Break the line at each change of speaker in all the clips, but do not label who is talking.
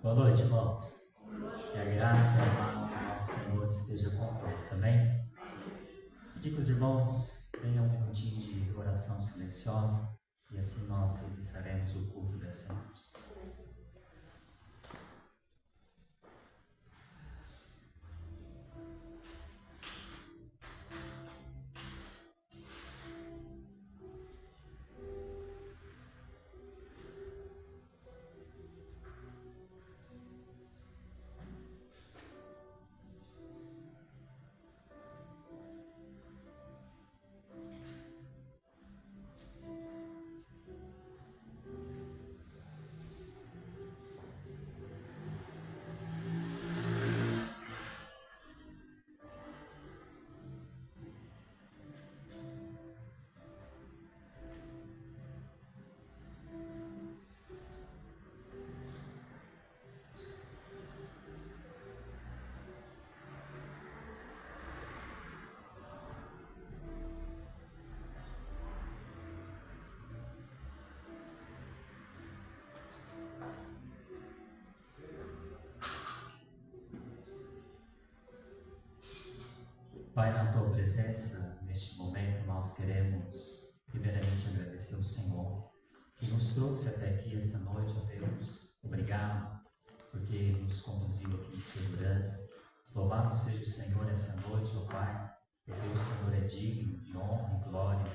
Boa noite, irmãos. Que a graça e a paz do nosso Senhor esteja com todos, amém? Pedir que os irmãos tenham um minutinho de oração silenciosa e assim nós iniciaremos o culto dessa noite. Pai, na Tua presença, neste momento, nós queremos primeiramente agradecer ao Senhor que nos trouxe até aqui essa noite, ó Deus. Obrigado, porque nos conduziu aqui em segurança. Louvado seja o Senhor essa noite, ó Pai, porque o Senhor é digno de honra e glória.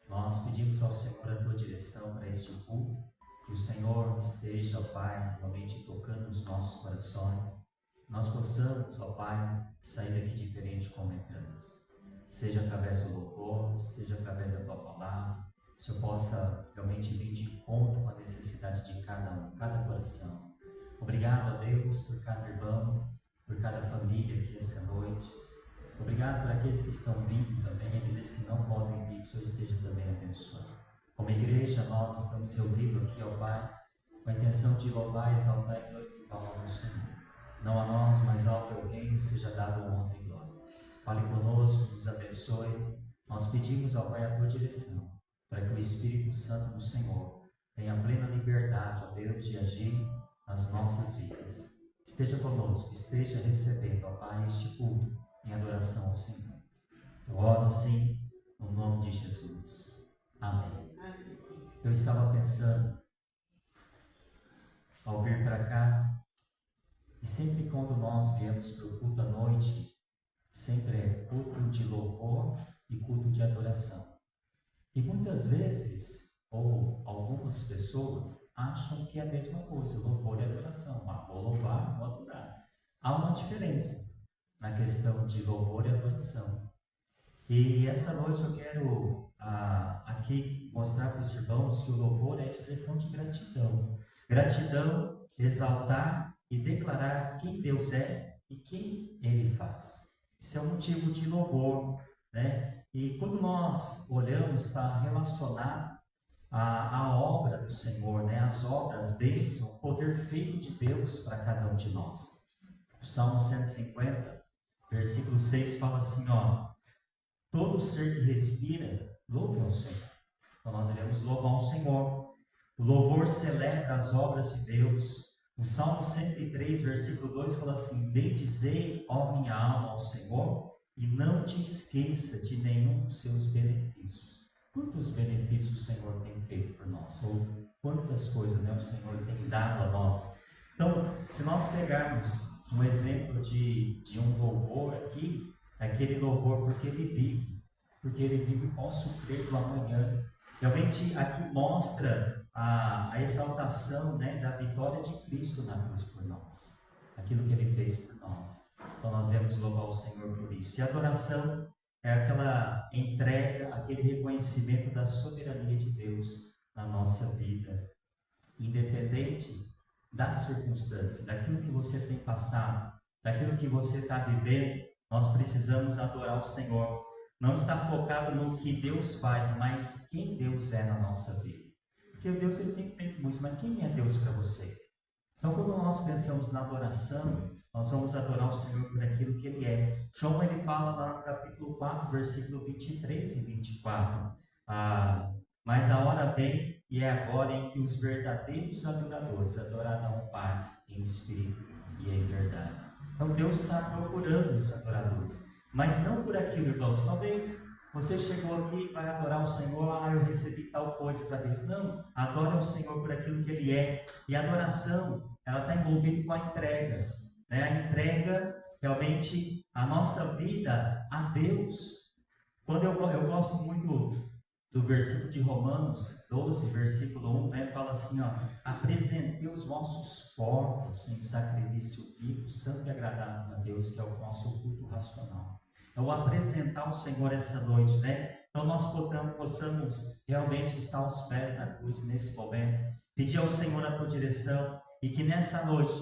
Nós pedimos ao Senhor a Tua direção para este culto, que o Senhor esteja, ó Pai, realmente tocando os nossos corações. Nós possamos, ó Pai, sair daqui diferente como entramos. Seja através do louvor, seja através da Tua palavra, que o Senhor possa realmente vir de encontro com a necessidade de cada um, cada coração. Obrigado a Deus por cada irmão, por cada família aqui essa noite. Obrigado por aqueles que estão vindo também, aqueles que não podem vir, que o Senhor esteja também abençoando. Como igreja, nós estamos reunidos aqui, ó Pai, com a intenção de louvar, exaltar e glorificar o nome do Senhor. Não a nós, mas ao Teu reino seja dado honra e glória. Fale conosco, nos abençoe. Nós pedimos ao Pai a Tua direção, para que o Espírito Santo do Senhor tenha plena liberdade, ó Deus, de agir nas nossas vidas. Esteja conosco, esteja recebendo, ó Pai, este culto em adoração ao Senhor. Eu oro assim, no nome de Jesus. Amém. Eu estava pensando, ao vir para cá, e sempre quando nós viemos para o culto à noite, sempre é culto de louvor e culto de adoração. E muitas vezes, ou algumas pessoas, acham que é a mesma coisa, louvor e adoração. Vou louvar, vou adorar. Há uma diferença na questão de louvor e adoração. E essa noite eu quero aqui mostrar para os irmãos que o louvor é a expressão de gratidão. Gratidão, exaltar e declarar quem Deus é e quem Ele faz. Isso é um motivo de louvor, né? E quando nós olhamos, está relacionado à obra do Senhor, né? As obras, bênção, o poder feito de Deus para cada um de nós. O Salmo 150, versículo 6 fala assim, ó: todo ser que respira, louve ao Senhor. Então nós devemos louvar ao Senhor. O louvor celebra as obras de Deus. O Salmo 103, versículo 2 fala assim: bendizei, ó minha alma, ao Senhor, e não te esqueça de nenhum dos seus benefícios. Quantos benefícios o Senhor tem feito por nós? Ou quantas coisas, né, o Senhor tem dado a nós? Então, se nós pegarmos um exemplo de um louvor aqui, aquele louvor porque ele vive, posso crer do amanhã. Realmente aqui mostra a exaltação, né, da vitória de Cristo na cruz por nós, aquilo que Ele fez por nós. Então nós devemos louvar o Senhor por isso. E a adoração é aquela entrega, aquele reconhecimento da soberania de Deus na nossa vida, independente das circunstâncias, daquilo que você tem passado, daquilo que você está vivendo. Nós precisamos adorar o Senhor. Não está focado no que Deus faz, mas quem Deus é na nossa vida. Porque o Deus, ele tem feito muito, mas quem é Deus para você? Então, quando nós pensamos na adoração, nós vamos adorar o Senhor por aquilo que Ele é. João, ele fala lá no capítulo 4, versículo 23 e 24. Mas a hora vem e é agora em que os verdadeiros adoradores adorarão o Pai em espírito e em verdade. Então Deus está procurando os adoradores, mas não por aquilo, irmãos. Talvez você chegou aqui e vai adorar o Senhor, eu recebi tal coisa para Deus. Não, adora o Senhor por aquilo que Ele é. E a adoração, ela está envolvida com a entrega, né? A entrega, realmente, a nossa vida a Deus. Quando eu gosto muito do versículo de Romanos 12, versículo 1, né, fala assim, apresentei os vossos corpos em sacrifício vivo, santo e agradável a Deus, que é o nosso culto racional. É o apresentar ao Senhor essa noite, né? Então nós possamos realmente estar aos pés da cruz nesse momento, pedir ao Senhor a tua direção, e que nessa noite,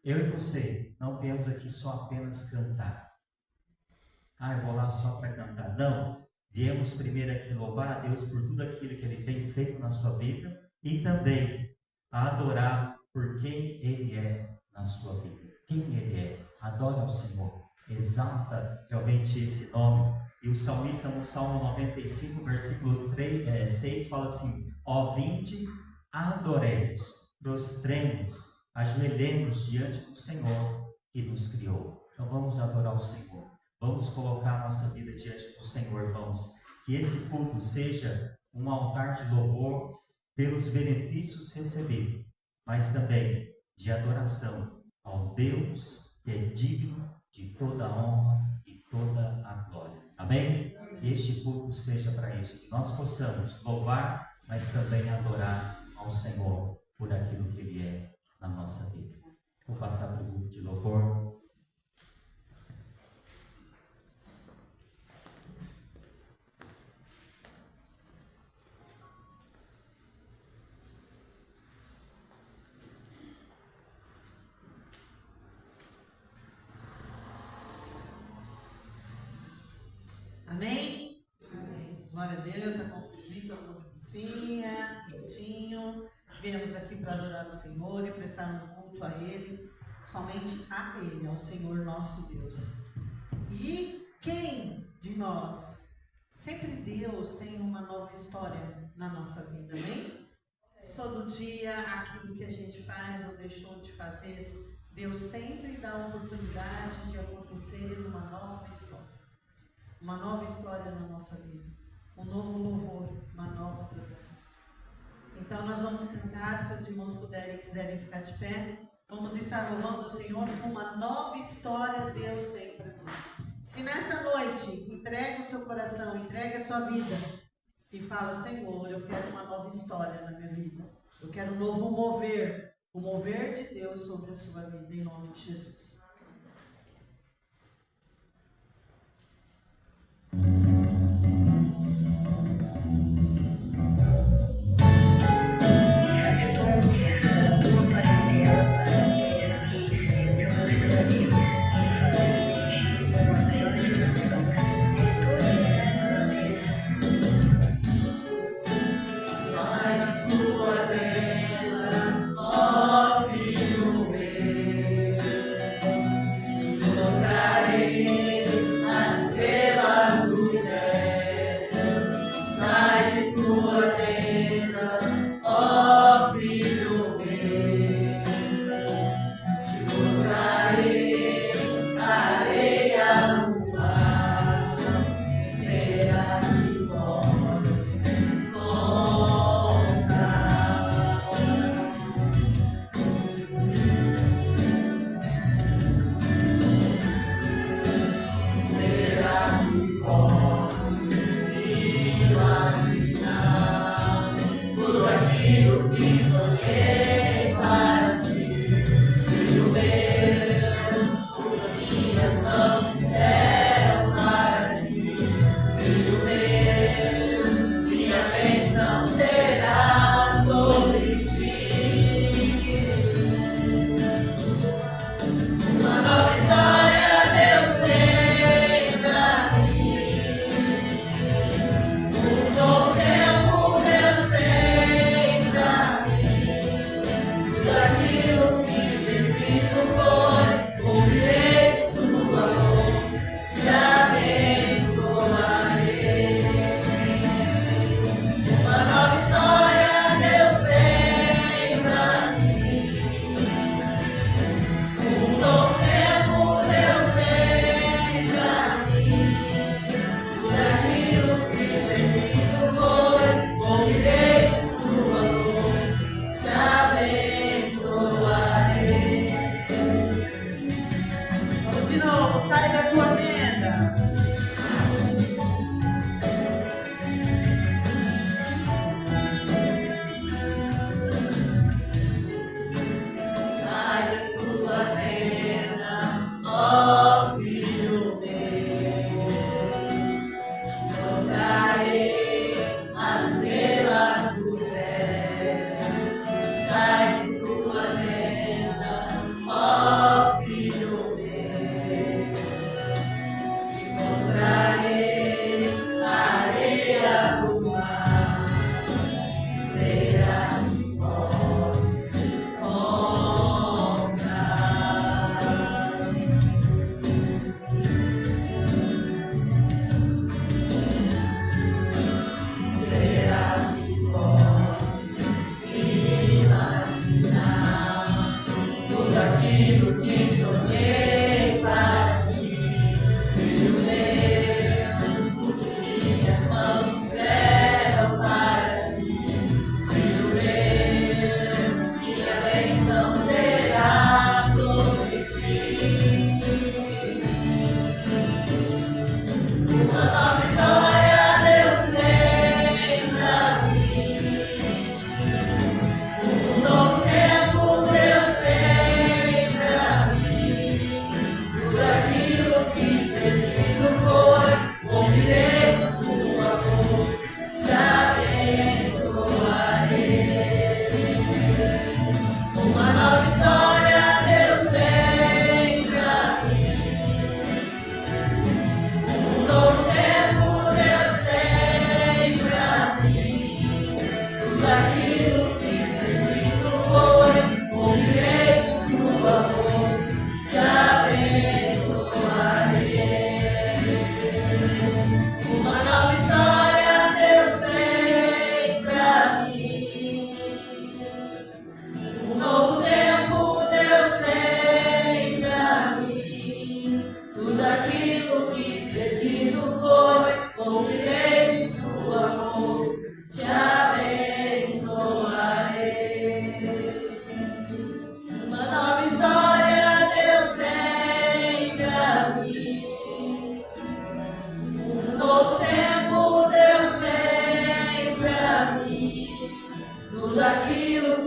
eu e você, não viemos aqui só apenas cantar. Eu vou lá só para cantar. Não. Viemos primeiro aqui louvar a Deus por tudo aquilo que Ele tem feito na sua vida e também a adorar por quem Ele é na sua vida. Quem Ele é. Adora o Senhor. Exalta realmente esse nome. E o salmista no Salmo 95, versículos 6, fala assim: ó, vinde, adoremos, prostremos, ajoelhemos diante do Senhor que nos criou. Então vamos adorar o Senhor. Vamos colocar a nossa vida diante do Senhor, irmãos. Que esse culto seja um altar de louvor pelos benefícios recebidos, mas também de adoração ao Deus que é digno de toda a honra e toda a glória. Amém? Que este culto seja para isso, que nós possamos louvar, mas também adorar ao Senhor por aquilo que Ele é na nossa vida. Vou passar para o grupo de louvor.
Amém? Amém. Glória a Deus, está confundido, está confusinha, quentinho. Viemos aqui para adorar o Senhor e prestar um culto a Ele, somente a Ele, ao Senhor nosso Deus. E quem de nós, sempre Deus tem uma nova história na nossa vida, amém? Todo dia, aquilo que a gente faz ou deixou de fazer, Deus sempre dá a oportunidade de acontecer uma nova história. Uma nova história na nossa vida, um novo louvor, uma nova produção. Então nós vamos cantar, se os irmãos puderem e quiserem ficar de pé, vamos estar louvando o Senhor com uma nova história Deus tem para nós. Se nessa noite entrega o seu coração, entrega a sua vida e fala: Senhor, eu quero uma nova história na minha vida, eu quero um novo mover, o mover de Deus sobre a sua vida, em nome de Jesus.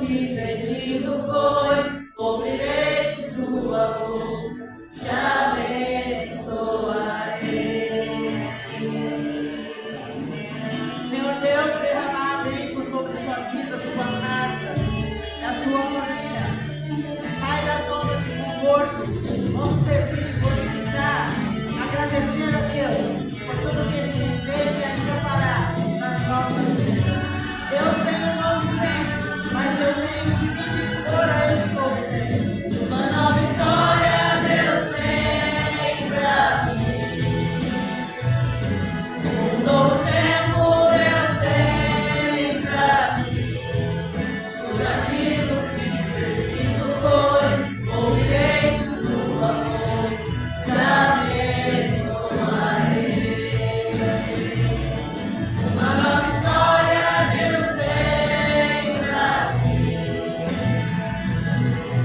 que pedido foi, cumprirei de sua boca, te abençoarei. Senhor Deus, derramar a bênção sobre sua vida, sua casa, a sua família. Sai da zona de conforto. Vamos servir, glorificar, agradecer a Deus por tudo que Ele tem feito e ainda fará nas nossas vidas. Deus tem um novo tempo, mas eu tenho que me dispor a esse novo tempo. Uma nova história Deus tem pra mim. Um novo tempo Deus tem pra mim. Tudo aquilo que pedido foi, ouvirei de sua boca, te abençoarei. Uma nova história Deus tem pra mim.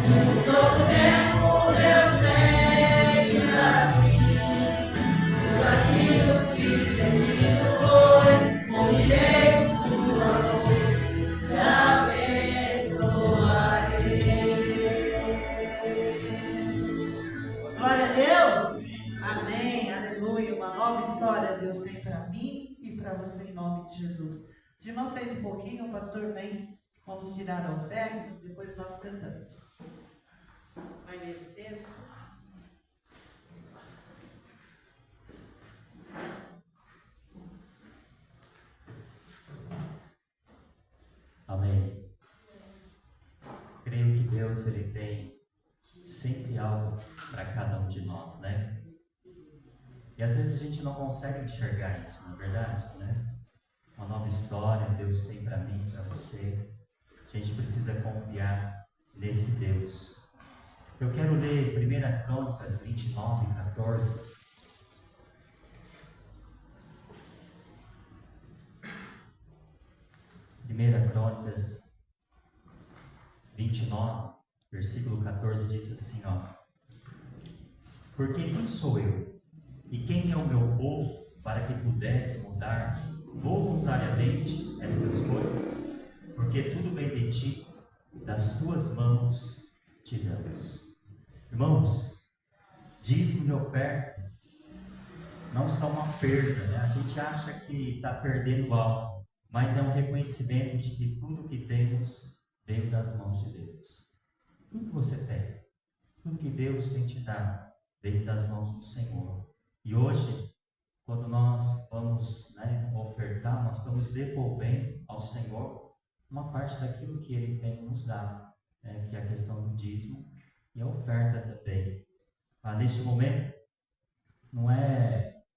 Um novo tempo Deus tem pra mim. Tudo aquilo que pedido foi, ouvirei de sua boca, te abençoarei. Glória a Deus. Amém. Aleluia. Uma nova história Deus tem para mim e para você em nome de Jesus. Os irmãos saem um pouquinho, o pastor vem. Vamos tirar a oferta, depois nós cantamos. Vai ler o texto.
Amém. Creio que Deus ele tem sempre algo para cada um de nós, né? E às vezes a gente não consegue enxergar isso, não é verdade, né? Uma nova história Deus tem para mim, para você. A gente precisa confiar nesse Deus. Eu quero ler 1 Crônicas 29, 14. 1 Crônicas 29, versículo 14 diz assim, ó: porque quem sou eu e quem é o meu povo para que pudesse mudar voluntariamente estas coisas? Porque tudo vem de ti, das tuas mãos te damos. Irmãos, dízimo e oferta não são uma perda, né? A gente acha que está perdendo algo, mas é um reconhecimento de que tudo que temos veio das mãos de Deus. Tudo que você tem, tudo que Deus tem te dado, veio das mãos do Senhor. E hoje, quando nós vamos ofertar, nós estamos devolvendo ao Senhor uma parte daquilo que Ele tem nos dado, que é a questão do dízimo e a oferta também. Neste momento,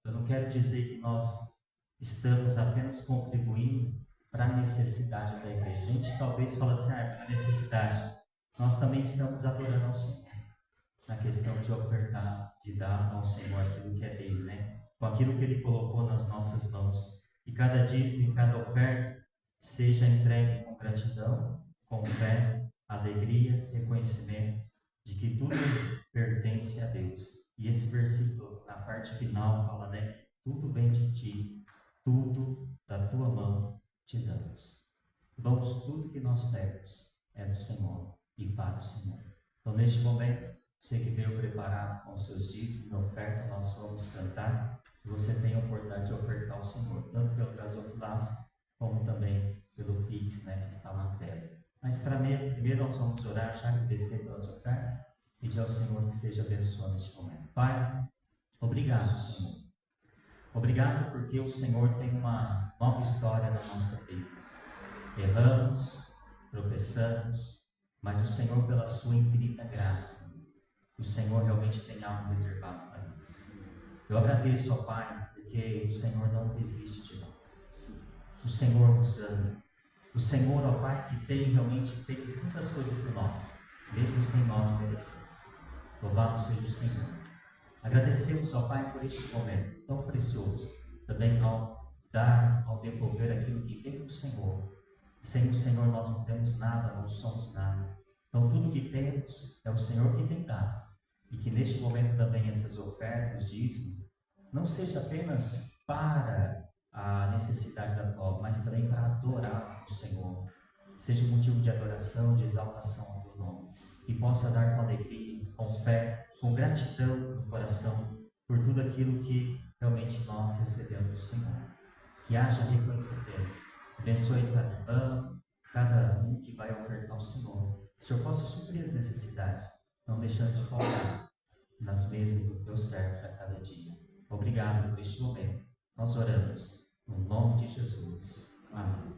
eu não quero dizer que nós estamos apenas contribuindo para a necessidade da igreja. A gente talvez fala assim, para a necessidade. Nós também estamos adorando ao Senhor, na questão de ofertar, de dar ao Senhor aquilo que é dele, né? Com aquilo que Ele colocou nas nossas mãos. E cada dízimo e cada oferta seja entregue com gratidão, com fé, alegria, reconhecimento de que tudo pertence a Deus. E esse versículo, na parte final, fala, tudo vem de ti, tudo da tua mão te damos. Irmãos, tudo que nós temos é do Senhor e para o Senhor. Então, neste momento, você que veio preparado com seus dízimos e oferta, nós vamos cantar. E você tem a oportunidade de ofertar ao Senhor, tanto pelo gasofilaço, como também pelo Pix, que está na tela. Mas primeiro nós vamos orar, já agradecer pelas ofertas, pedir ao Senhor que esteja abençoando este momento. Pai, obrigado, Senhor. Obrigado porque o Senhor tem uma nova história na nossa vida. Erramos, tropeçamos, mas o Senhor, pela sua infinita graça, o Senhor realmente tem algo reservado para nós. Eu agradeço, ó Pai, porque o Senhor não desiste de nós. O Senhor nos ama. O Senhor, ó Pai, que tem realmente feito muitas coisas por nós, mesmo sem nós merecer. Louvado seja o Senhor. Agradecemos, ó Pai, por este momento tão precioso. Também ao dar, ao devolver aquilo que vem do Senhor. Sem o Senhor nós não temos nada, não somos nada. Então tudo que temos é o Senhor que tem dado. E que neste momento também essas ofertas, dízimo, não seja apenas para a necessidade da tua obra, mas também para adorar o Senhor. seja motivo de adoração, de exaltação ao teu nome. Que possa dar com alegria, com fé, com gratidão no coração por tudo aquilo que realmente nós recebemos do Senhor. Que haja reconhecimento. Abençoe cada irmão, cada um que vai ofertar ao Senhor. Que o Senhor possa suprir as necessidades, não deixando de faltar nas mesas dos teus servos a cada dia. Obrigado por este momento. Nós oramos no nome de Jesus. Amém.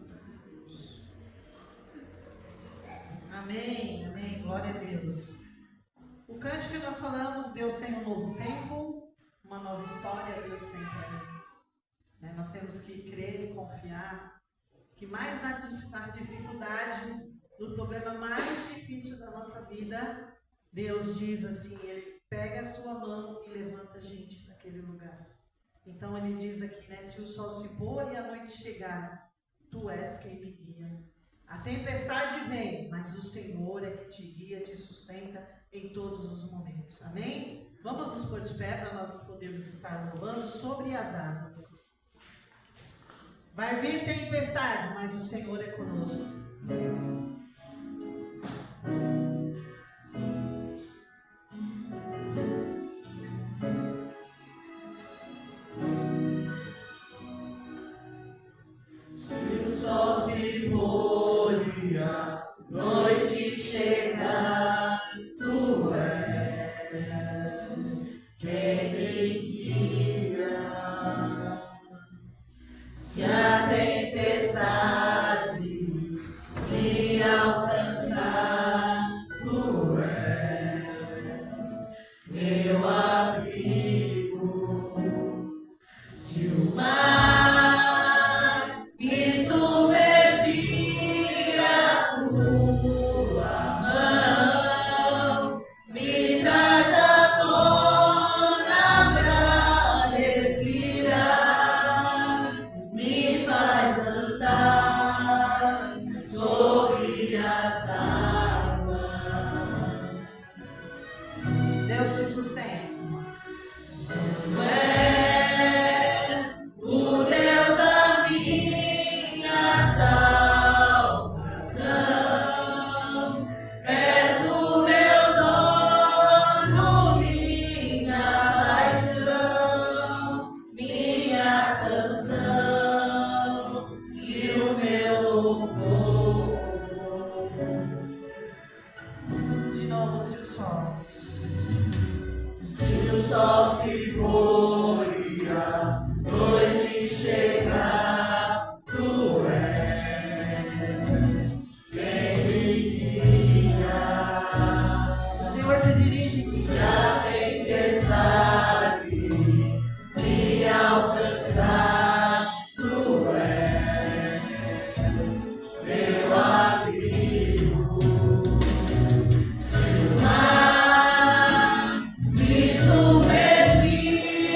Amém, amém, glória a Deus. O cântico que nós falamos, Deus tem um novo tempo, uma nova história, Deus tem para mim. Nós temos que crer e confiar que mais na dificuldade, no problema mais difícil da nossa vida, Deus diz assim, Ele pega a sua mão e levanta a gente daquele lugar. Então Ele diz aqui, se o sol se pôr e a noite chegar, Tu és quem me guia. A tempestade vem, mas o Senhor é que te guia, te sustenta em todos os momentos. Amém? Vamos nos pôr de pé para nós podermos estar louvando sobre as águas. Vai vir tempestade, mas o Senhor é conosco. Se o sol se pôr e a noite chegar, Tu és quem me guia. Se a tempestade me alcançar, Tu és meu abrigo. Se o mar me submergir, a Tua mão me traz à tona pra respirar, me faz andar sobre as águas. Deus te sustenta. Tu és o Deus da minha salvação, és o meu dono, minha paixão, minha canção e o meu louvor. De novo, se o sol se pôr e a noite chegar, Tu és quem me guia. O Senhor te dirige. Se a tempestade me alcançar, Tu és meu abrigo. Se o mar me submergir,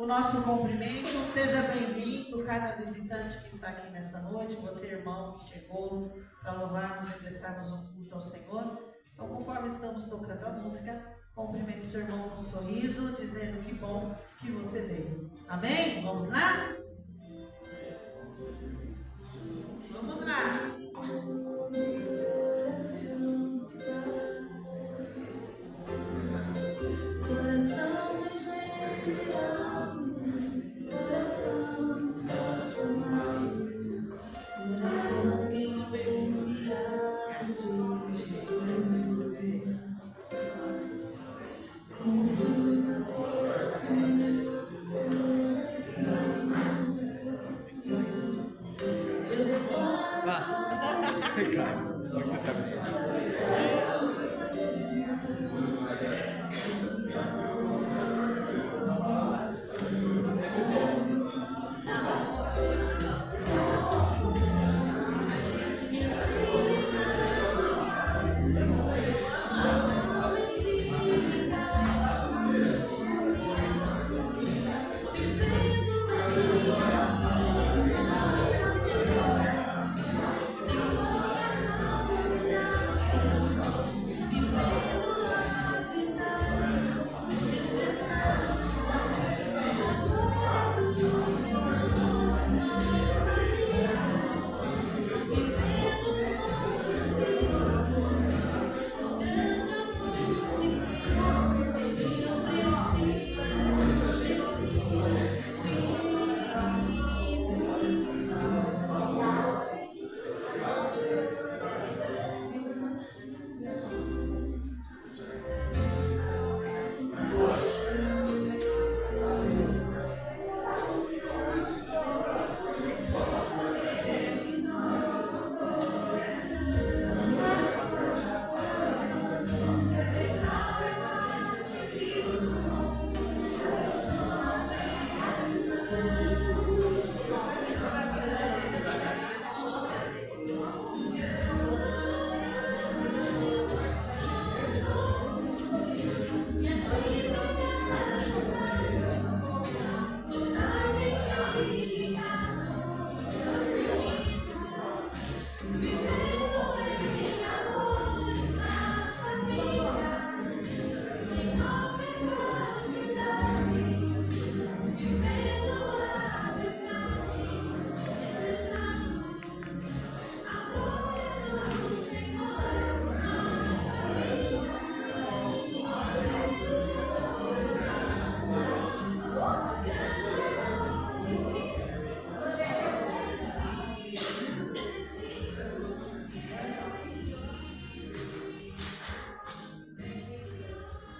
nosso cumprimento. Seja bem-vindo, cada visitante que está aqui nessa noite, você, irmão, que chegou para louvarmos e prestarmos um culto ao Senhor. Então, conforme estamos tocando a música, cumprimente seu irmão com um sorriso, dizendo que bom que você veio. Amém? Vamos lá? Vamos lá.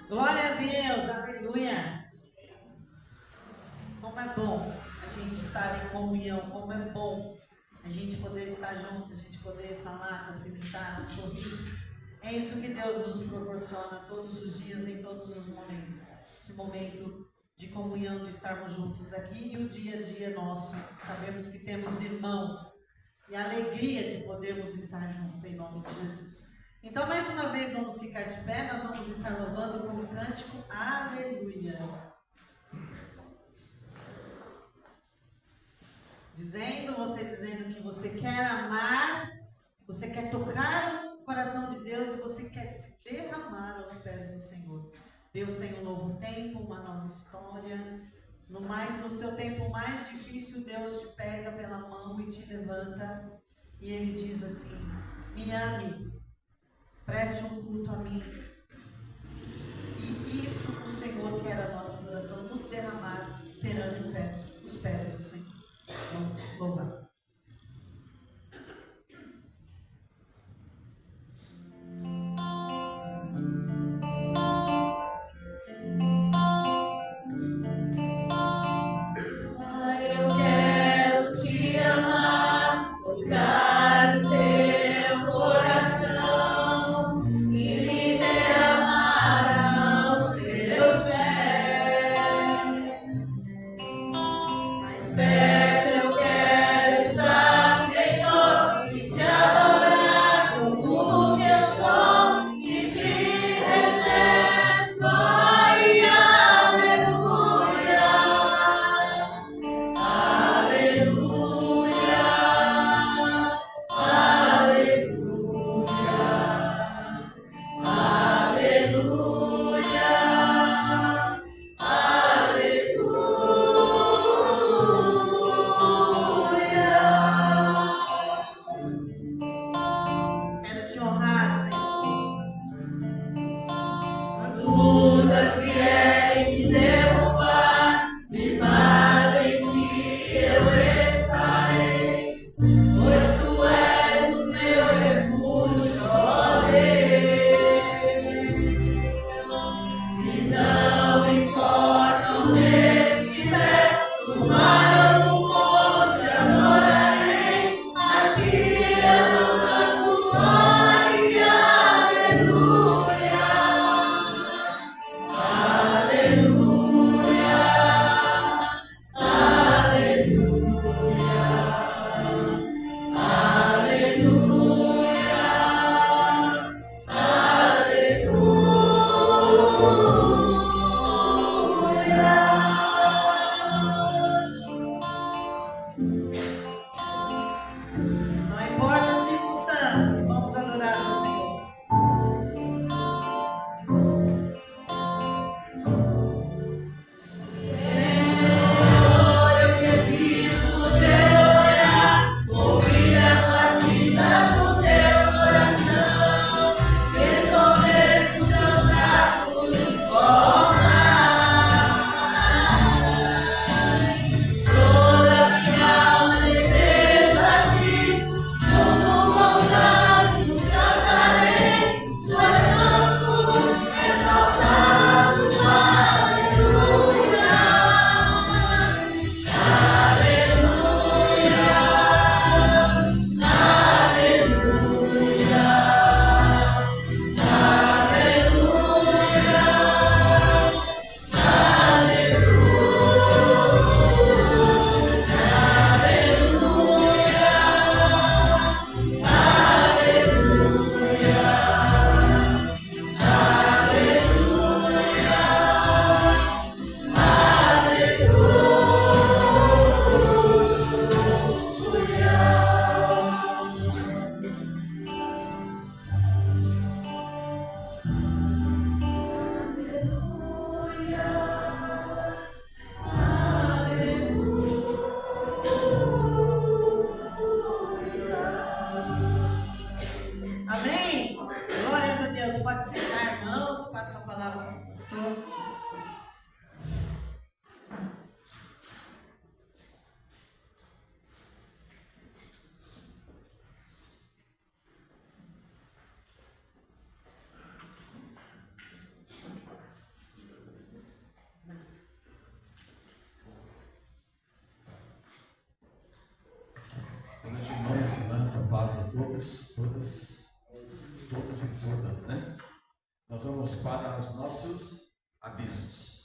Glória a Deus, aleluia. Como é bom a gente estar em comunhão, como é bom a gente poder estar junto, a gente poder falar, cumprimentar, um sorriso. É isso que Deus nos proporciona todos os dias, em todos os momentos. Esse momento de comunhão, de estarmos juntos aqui, e o dia a dia nosso. Sabemos que temos irmãos e a alegria de podermos estar juntos, em nome de Jesus. Então, mais uma vez, vamos ficar de pé, nós vamos estar louvando com o cântico Aleluia. Você dizendo que você quer amar, você quer tocar o coração de Deus e você quer se derramar aos pés do Senhor. Deus tem um novo tempo, uma nova história. No seu tempo mais difícil, Deus te pega pela mão e te levanta. E Ele diz assim: me ame. Preste um culto a mim. E isso o Senhor quer a nossa adoração, nos derramar perante os pés do Senhor. Vamos louvar.
Mas
passo a palavra para o pastor.
A paz a todos e todas, né? Nós vamos para os nossos avisos.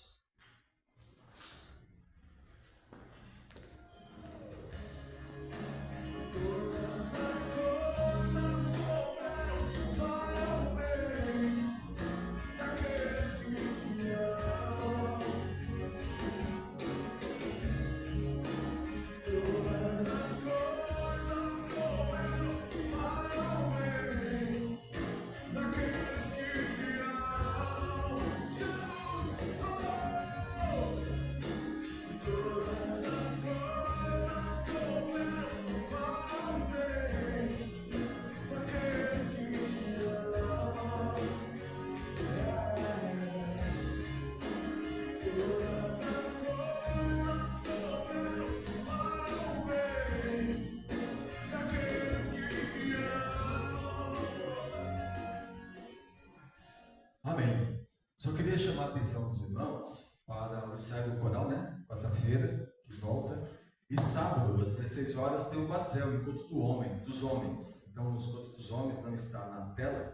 Amém. Só queria chamar a atenção dos irmãos para o ensaio do coral, né? Quarta-feira, que volta. E sábado, às 16 horas, tem o Basel, o encontro dos homens. Então, o encontro dos homens não está na tela,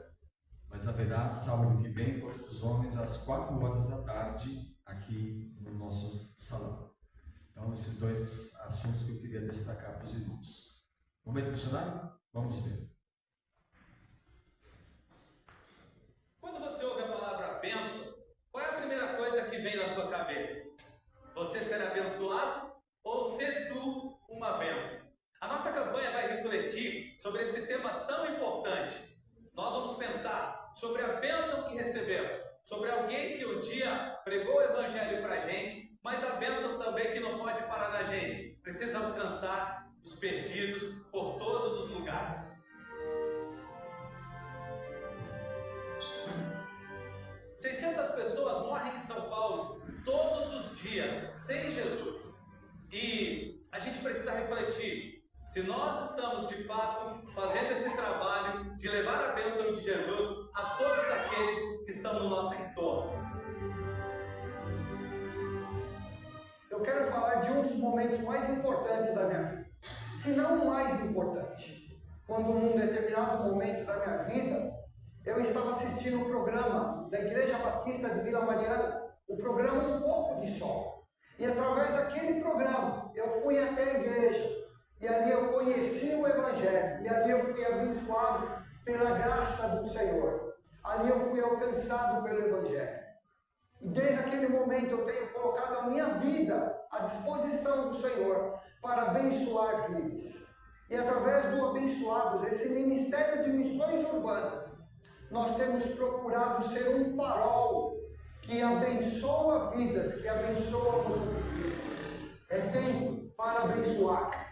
mas haverá sábado que vem, encontro dos homens, às 4 horas da tarde, aqui no nosso salão. Então, esses dois assuntos que eu queria destacar para os irmãos. Momento missionário? Vamos ver.
Quando você ouve a palavra bênção, qual é a primeira coisa que vem na sua cabeça? Você ser abençoado ou ser tu uma bênção? A nossa campanha vai refletir sobre esse tema tão importante. Nós vamos pensar sobre a bênção que recebemos, sobre alguém que um dia pregou o evangelho para a gente, mas a bênção também que não pode parar na gente. Precisa alcançar os perdidos por todos os lugares. ...600 pessoas morrem em São Paulo todos os dias, sem Jesus. E a gente precisa refletir se nós estamos, de fato, fazendo esse trabalho de levar a bênção de Jesus a todos aqueles que estão no nosso entorno.
Eu quero falar de um dos momentos mais importantes da minha vida. Se não o mais importante. Quando num determinado momento da minha vida, eu estava assistindo o programa da Igreja Batista de Vila Mariana, o programa Um Pouco de Sol. E através daquele programa, eu fui até a igreja. E ali eu conheci o Evangelho. E ali eu fui abençoado pela graça do Senhor. Ali eu fui alcançado pelo Evangelho. E desde aquele momento eu tenho colocado a minha vida à disposição do Senhor para abençoar vidas. E através do abençoado, desse Ministério de Missões Urbanas, nós temos procurado ser um farol que abençoa vidas, que abençoa outras vidas. É tempo para abençoar.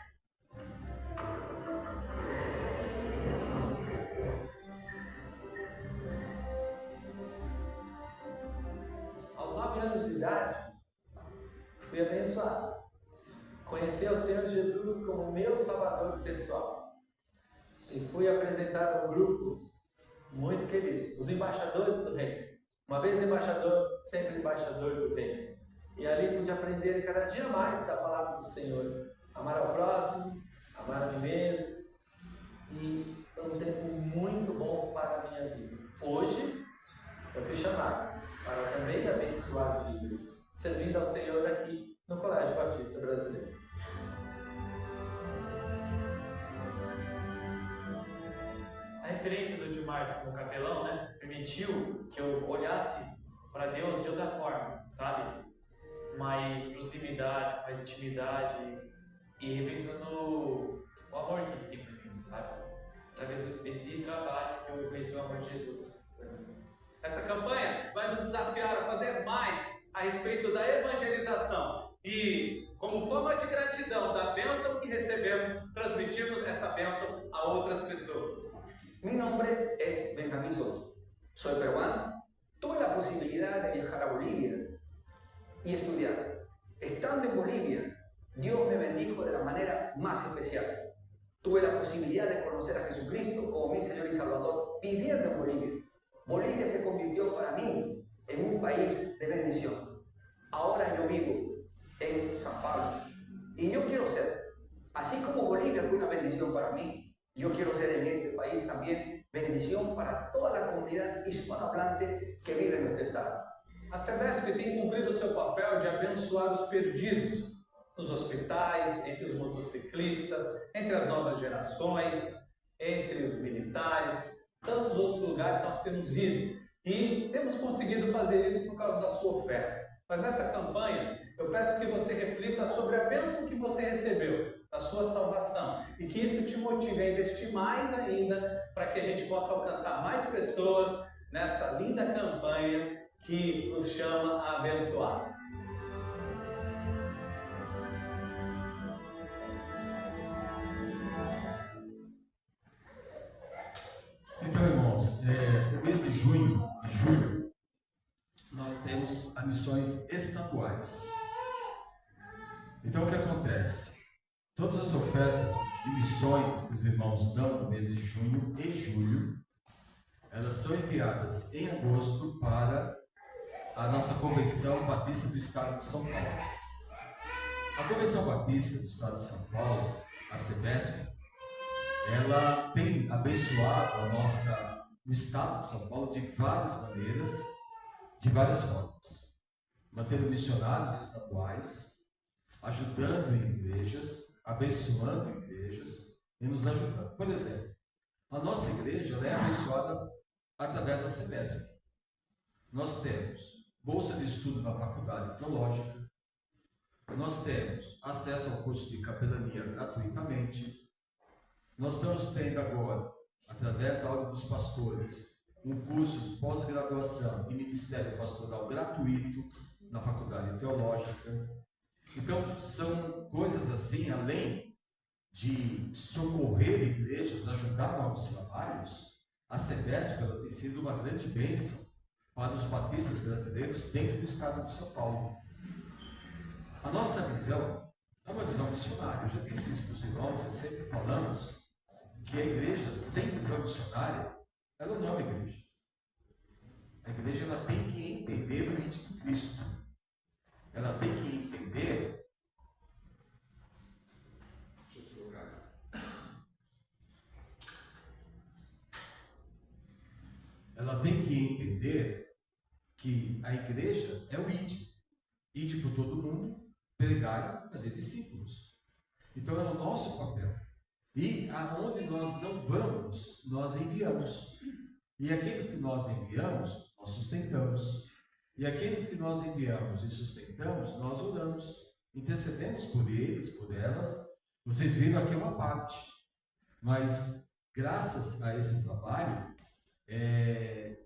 Aos 9 anos de idade, fui abençoado. Conheci o Senhor Jesus como meu Salvador pessoal. E fui apresentado a um grupo muito querido, os embaixadores do reino. Uma vez embaixador, sempre embaixador do reino. E ali pude aprender cada dia mais da palavra do Senhor. Amar ao próximo, amar a mim mesmo. E foi um tempo muito bom para a minha vida. Hoje, eu fui chamado para também abençoar vidas, servindo ao Senhor aqui no Colégio Batista Brasileiro.
A referência do tio Márcio como capelão, né, permitiu que eu olhasse para Deus de outra forma, sabe? Mais proximidade, mais intimidade e representando o amor que ele tem por mim, sabe? Através desse trabalho que eu conheci o amor de Jesus.
Essa campanha vai nos desafiar a fazer mais a respeito da evangelização e, como forma de gratidão da bênção que recebemos, transmitirmos essa bênção a outras pessoas.
Mi nombre es Benjamín Soto. Soy peruano tuve la posibilidad de viajar a Bolivia y estudiar. Estando en Bolivia, Dios me bendijo de la manera más especial. Tuve la posibilidad de conocer a Jesucristo como mi Señor y Salvador viviendo en Bolivia. Bolivia se convirtió para mí en un país de bendición. Ahora yo vivo en San Pablo y yo quiero ser, así como Bolivia fue una bendición para mí, yo quiero ser en este país también bendición para toda la comunidad hispanohablante que vive en nuestro estado.
A Sebesp tem cumprido seu papel de abençoar os perdidos nos hospitais, entre os motociclistas, entre as novas gerações, entre os militares, tantos outros lugares nós temos ido e temos conseguido fazer isso por causa da sua oferta. Mas nessa campanha eu peço que você reflita sobre a bênção que você recebeu, da sua salvação, e que isso te motive a investir mais ainda para que a gente possa alcançar mais pessoas nesta linda campanha que nos chama a abençoar.
Então, irmãos, no mês de junho e julho, nós temos as missões estaduais. Então, o que acontece? Todas as ofertas de missões que os irmãos dão no mês de junho e julho, elas são enviadas em agosto para a nossa Convenção Batista do Estado de São Paulo. A Convenção Batista do Estado de São Paulo, a Sebesp, ela tem abençoado o Estado de São Paulo de várias maneiras, de várias formas. Mantendo missionários estaduais, ajudando em igrejas, abençoando igrejas e nos ajudando. Por exemplo, a nossa igreja ela é abençoada através da Sebesp. Nós temos bolsa de estudo na faculdade teológica, nós temos acesso ao curso de capelania gratuitamente, nós estamos tendo agora, através da Ordem dos Pastores, um curso de pós-graduação e ministério pastoral gratuito na faculdade teológica. Então, são coisas assim, além de socorrer igrejas, ajudar novos trabalhos, a Sebesp tem sido uma grande bênção para os batistas brasileiros dentro do estado de São Paulo. A nossa visão é uma visão missionária. Eu já disse isso para os irmãos, e sempre falamos que a igreja sem visão missionária, ela não é uma igreja. A igreja ela tem que entender o índice de Cristo. Ela tem que entender. Deixa eu trocar aqui. Ela tem que entender que a igreja é o ide. Ide por todo mundo, pregar e fazer discípulos. Então é o nosso papel. E aonde nós não vamos, nós enviamos. E aqueles que nós enviamos, nós sustentamos. E aqueles que nós enviamos e sustentamos, nós oramos. Intercedemos por eles, por elas. Vocês viram aqui uma parte. Mas, graças a esse trabalho,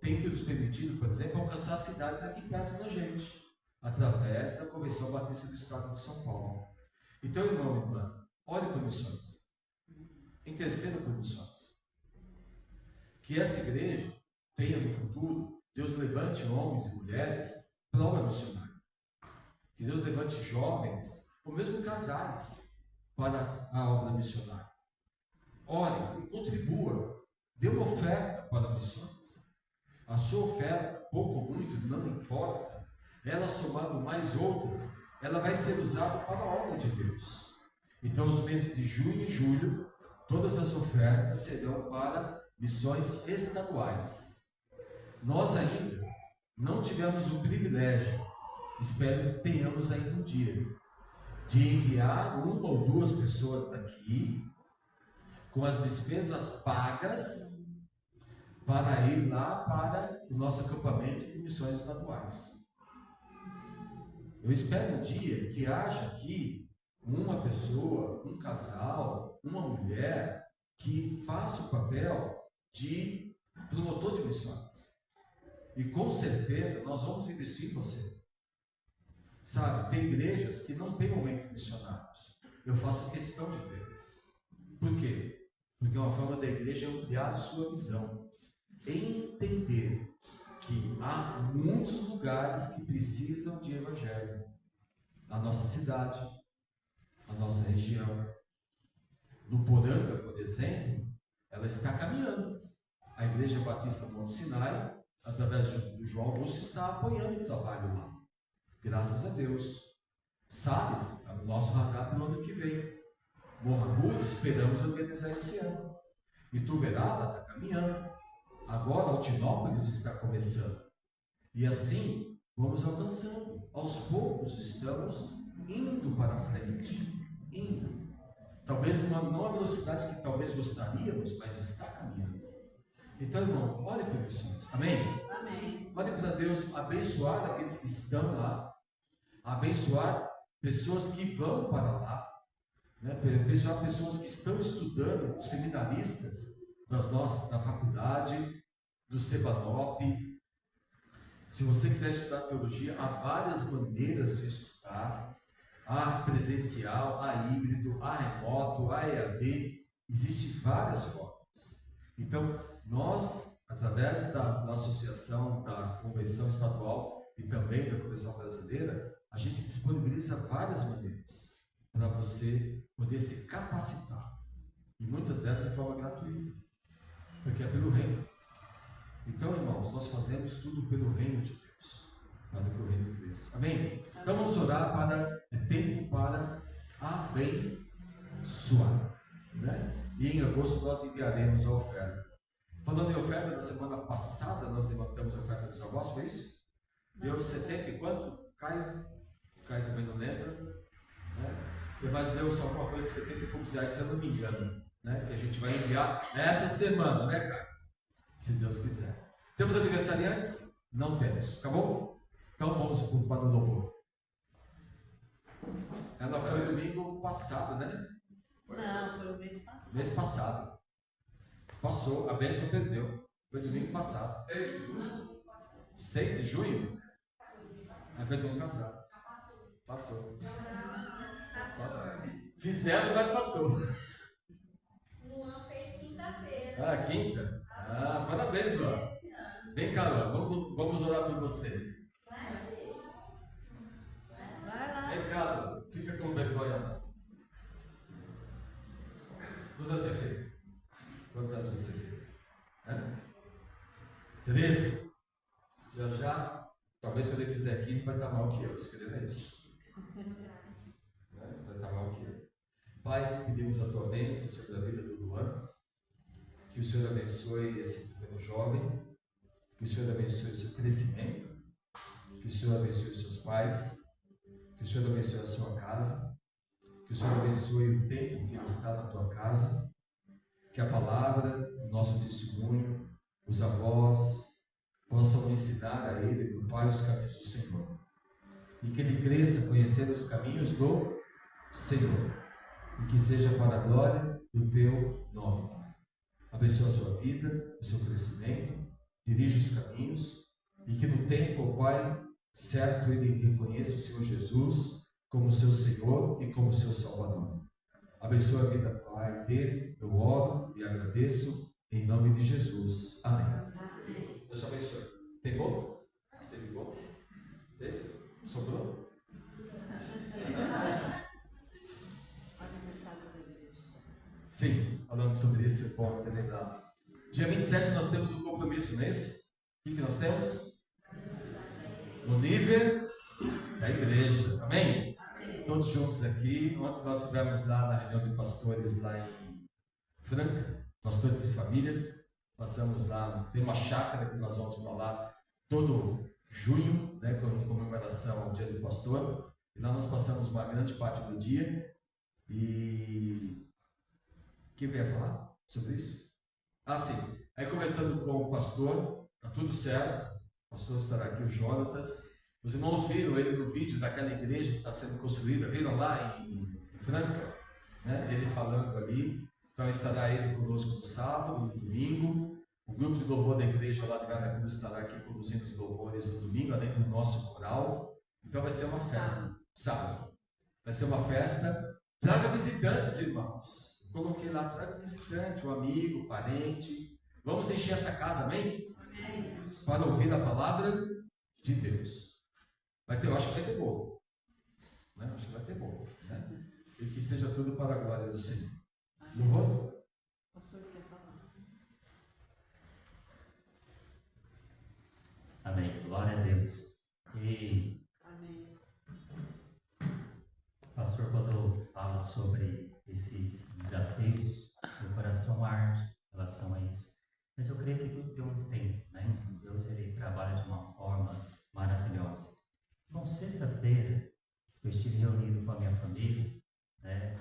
tem nos permitido, por exemplo, alcançar cidades aqui perto da gente, através da Convenção Batista do Estado de São Paulo. Então, irmão e irmã, ore por missões. Interceda por missões. Que essa igreja tenha no futuro, Deus levante homens e mulheres para a obra missionária. Que Deus levante jovens, ou mesmo casais, para a obra missionária. Ore, contribua, dê uma oferta para as missões. A sua oferta, pouco ou muito, não importa, ela somando mais outras, ela vai ser usada para a obra de Deus. Então, os meses de junho e julho, todas as ofertas serão para missões estaduais. Nós ainda não tivemos o privilégio, espero que tenhamos ainda um dia, de enviar uma ou duas pessoas daqui, com as despesas pagas, para ir lá para o nosso acampamento de missões estaduais. Eu espero um dia que haja aqui uma pessoa, um casal, uma mulher que faça o papel de promotor de missões. E com certeza nós vamos investir em você. Sabe, tem igrejas que não têm momento missionários. Eu faço questão de ter. Por quê? Porque uma forma da igreja é ampliar a sua visão. Entender que há muitos lugares que precisam de evangelho. A nossa cidade, a nossa região. No Poranga, por exemplo, ela está caminhando. A Igreja Batista Monte Sinai, através do João Augusto, está apoiando o trabalho lá. Graças a Deus. Salles, está no nosso radar para o ano que vem. Morragudo, esperamos organizar esse ano. Ituverava está caminhando. Agora Altinópolis está começando. E assim, vamos avançando. Aos poucos estamos indo para frente. Indo. Talvez não a velocidade que talvez gostaríamos, mas está caminhando. Então, irmão, ore por missões. Amém?
Amém.
Ore para Deus abençoar aqueles que estão lá. Abençoar pessoas que vão para lá. Né? Abençoar pessoas que estão estudando, seminaristas da faculdade, do Sebanop. Se você quiser estudar teologia, há várias maneiras de estudar. Há presencial, há híbrido, há remoto, há EAD. Existem várias formas. Então, nós, através da associação, da Convenção Estadual e também da Convenção Brasileira, a gente disponibiliza várias maneiras para você poder se capacitar. E muitas delas de forma gratuita. Porque é pelo reino. Então, irmãos, nós fazemos tudo pelo reino de Deus, para que o reino cresça. Amém? Então vamos orar é tempo para abençoar. Né? E em agosto nós enviaremos a oferta. Falando em oferta, na semana passada nós levantamos a oferta dos avós, foi isso? Deu 70 e quanto? Caio também não lembra. Né? Mas deu só alguma coisa de 70 e poucos reais, se eu não me engano. Né? Que a gente vai enviar essa semana, né, Caio? Se Deus quiser. Temos aniversariantes? Não temos. Acabou? Então vamos para o louvor. Ela foi domingo passado, né?
Não, foi o mês passado.
Mês passado. Passou, a bênção perdeu. Foi domingo passado. 6 de junho? Foi domingo passado. Passou. Fizemos, mas passou.
Luan fez quinta-feira.
Ah, quinta? Ah, parabéns, Luan. Vem cá, Luan, vamos orar por você. Vem cá, Luan. Fica com vergonha, não. Quantos anos você fez? Quantos anos você fez? 13. Já. Talvez quando ele fizer 15 vai estar mal que eu. Escreva isso. Vai estar mal que eu. Pai, pedimos a tua bênção sobre a vida do Luan. Que o Senhor abençoe esse pequeno jovem. Que o Senhor abençoe o seu crescimento. Que o Senhor abençoe os seus pais. Que o Senhor abençoe a sua casa. Que o Senhor abençoe o tempo que ele está na tua casa. Que a palavra, o nosso testemunho, os avós possam ensinar a ele, o Pai, os caminhos do Senhor. E que ele cresça conhecendo os caminhos do Senhor. E que seja para a glória do teu nome. Abençoa a sua vida, o seu crescimento, dirige os caminhos. E que no tempo, Pai, certo, ele reconheça o Senhor Jesus como seu Senhor e como seu Salvador. Abençoa a vida, Pai, dele. Eu oro e agradeço em nome de Jesus. Amém. Deus abençoe. Tem bolo? Teve bolo? Teve? Sobrou? Sim, falando sobre isso, é bom ter lembrado. Dia 27 nós temos um compromisso nesse. O que nós temos? No nível da igreja. Amém? Todos juntos aqui. Ontem nós estivemos lá na reunião de pastores lá em Franca, pastores e famílias. Passamos lá, tem uma chácara que nós vamos para lá todo junho, né, em comemoração ao dia do pastor. E lá nós passamos uma grande parte do dia. E quem vai falar sobre isso? Ah, sim. Aí começando com o pastor, tá tudo certo. O pastor estará aqui, o Jonatas. Os irmãos viram ele no vídeo daquela igreja que está sendo construída, viram lá em Franca, né? Ele falando ali. Então estará ele conosco no sábado, no domingo. O grupo de louvor da igreja lá de Vera Cruz estará aqui conduzindo os louvores no domingo, além do nosso coral. Então vai ser uma festa. Sábado. Vai ser uma festa. Traga visitantes, irmãos. Coloquei lá, traga visitante, um amigo, parente. Vamos encher essa casa, amém? Para ouvir a palavra de Deus. Eu acho que vai ter bolo. Né? Acho que vai ter bolo. Né? E que seja tudo para a glória do Senhor. Louvor?
O pastor quer falar.
Amém. Glória a Deus. E
Amém.
o pastor, quando fala sobre esses desafios, o coração arde em relação a isso. Mas eu creio que tudo tem um tempo, né? Deus, ele trabalha de uma forma maravilhosa. Bom, sexta-feira, eu estive reunido com a minha família, né?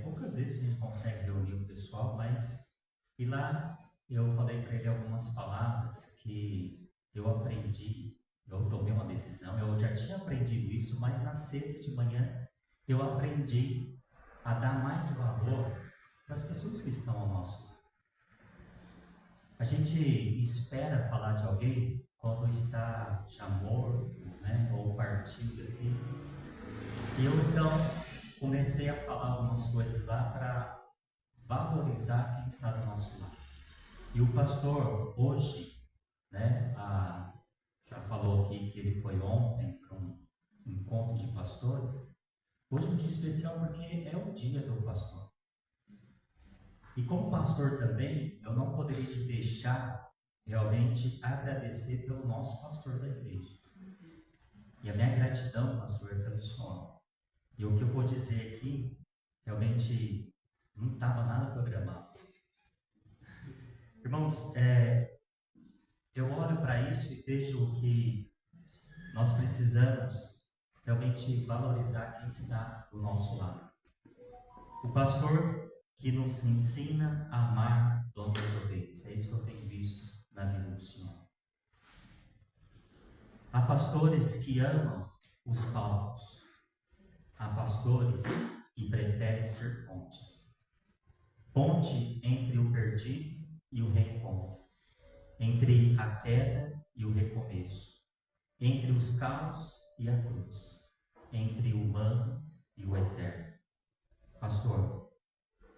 Poucas vezes a gente consegue reunir o pessoal, mas... E lá eu falei para ele algumas palavras que eu aprendi, eu tomei uma decisão, eu já tinha aprendido isso, mas na sexta de manhã eu aprendi a dar mais valor para as pessoas que estão ao nosso lado. A gente espera falar de alguém quando está já morto, né, ou partido aqui. E eu então comecei a falar algumas coisas lá para valorizar quem está do nosso lado. E o pastor hoje, né, já falou aqui que ele foi ontem para um encontro de pastores. Hoje é um dia especial porque é o dia do pastor. E como pastor também, eu não poderia deixar realmente agradecer pelo nosso pastor da igreja. E a minha gratidão, pastor, é pelo senhor. E o que eu vou dizer aqui, realmente não estava nada programado. Irmãos, eu olho para isso e vejo que nós precisamos realmente valorizar quem está do nosso lado. O pastor que nos ensina a amar dono das ovelhas. É isso que eu tenho visto na vida do Senhor. Há pastores que amam os palcos. Há pastores que preferem ser pontes. Ponte entre o perdido e o reencontro. Entre a queda e o recomeço. Entre os caos e a cruz. Entre o humano e o eterno. Pastor,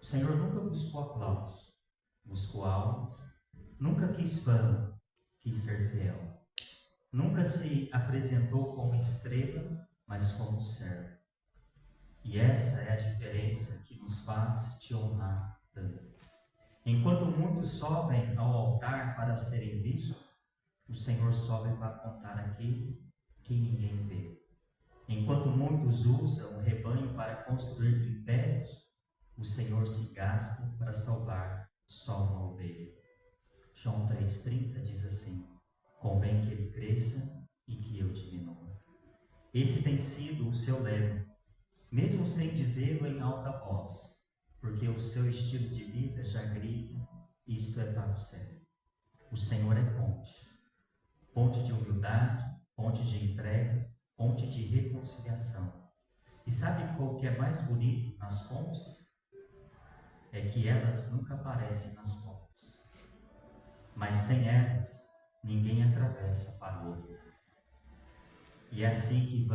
o Senhor nunca buscou aplausos, buscou almas, nunca quis fama, quis ser fiel. Nunca se apresentou como estrela, mas como servo. E essa é a diferença que nos faz te honrar tanto. Enquanto muitos sobem ao altar para serem vistos, o Senhor sobe para contar aquilo que ninguém vê. Enquanto muitos usam o rebanho para construir impérios, o Senhor se gasta para salvar só uma ovelha. João 3,30 diz assim: convém que ele cresça e que eu diminua. Esse tem sido o seu lema, mesmo sem dizê-lo em alta voz, porque o seu estilo de vida já grita: isto é para o céu. O Senhor é ponte. Ponte de humildade, ponte de entrega, ponte de reconciliação. E sabe qual que é mais bonito nas pontes? É que elas nunca aparecem nas pontes. Mas sem elas, ninguém atravessa para o outro. E é assim que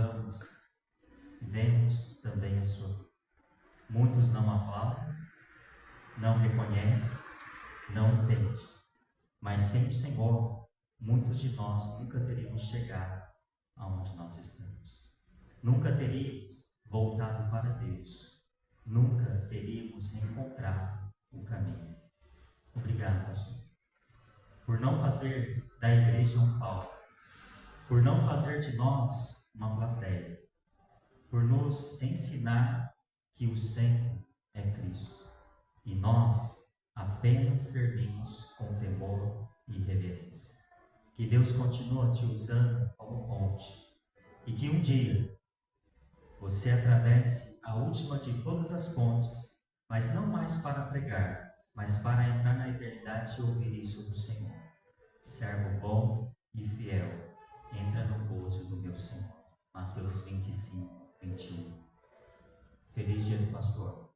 vemos também a sua vida. Muitos não aplaudem, não reconhecem, não entendem. Mas sem o Senhor, muitos de nós nunca teríamos chegado aonde nós estamos. Nunca teríamos voltado para Deus. Nunca teríamos encontrado o caminho. Obrigado, pastor, por não fazer da igreja um palco, por não fazer de nós uma plateia, por nos ensinar que o centro é Cristo e nós apenas servimos com temor e reverência. Que Deus continue te usando como ponte e que um dia você atravesse a última de todas as pontes, mas não mais para pregar, mas para entrar na eternidade e ouvir isso do Senhor. Servo bom e fiel, entra no gozo do meu Senhor. Mateus 25, 21. Feliz dia do pastor.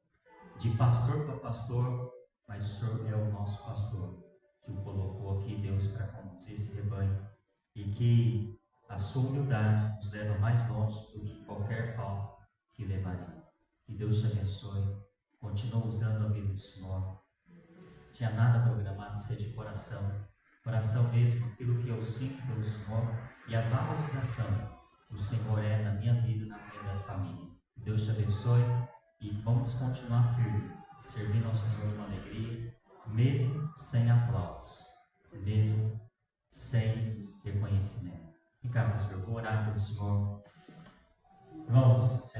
De pastor para pastor, mas o Senhor é o nosso pastor, que o colocou aqui, Deus, para conduzir esse rebanho, e que a sua humildade nos leva mais longe do que qualquer palco que levaria. Que Deus te abençoe. Continua usando a vida do Senhor. Não tinha nada programado, ser de coração. Coração mesmo, aquilo que eu sinto pelo Senhor. E e a valorização que o Senhor é na minha vida e na minha família. Que Deus te abençoe e vamos continuar firme, servindo ao Senhor com alegria, mesmo sem aplausos, mesmo sem reconhecimento. Vem cá, pastor, vou orar pelo Senhor. Irmãos,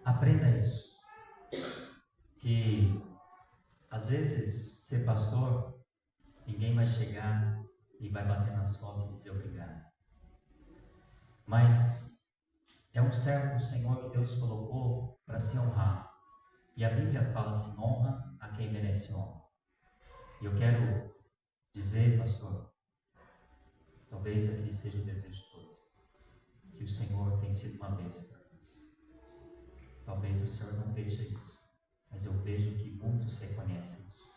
aprenda isso, que às vezes ser pastor, ninguém vai chegar e vai bater nas costas e dizer obrigado. Mas é um servo do Senhor que Deus colocou para se honrar. E a Bíblia fala assim: honra a quem merece honra. E eu quero dizer, pastor, talvez aquele seja o desejo de todos, que o Senhor tem sido uma bênção para nós. Talvez o Senhor não veja isso, mas eu vejo que muitos reconhecem isso.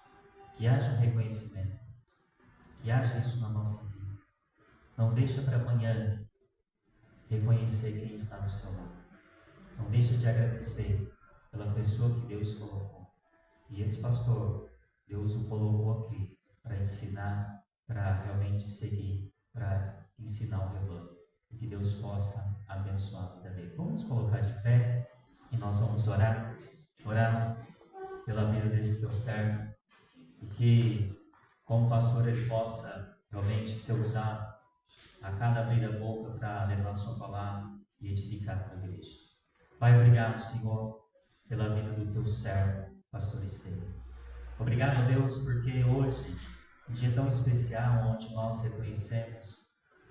Que haja um reconhecimento, que haja isso na nossa vida. Não deixa para amanhã reconhecer quem está do seu lado. Não deixa de agradecer pela pessoa que Deus colocou. E esse pastor, Deus o colocou aqui para ensinar, para realmente seguir, para ensinar o rebanho. E que Deus possa abençoar a vida dele. Vamos nos colocar de pé e nós vamos orar pela vida desse teu servo. E que, como pastor, ele possa realmente ser usado a cada abrir a boca para levar a sua palavra e edificar a igreja. Pai, obrigado, Senhor, pela vida do teu servo, pastor Estevam. Obrigado, Deus, porque hoje, um dia tão especial, onde nós reconhecemos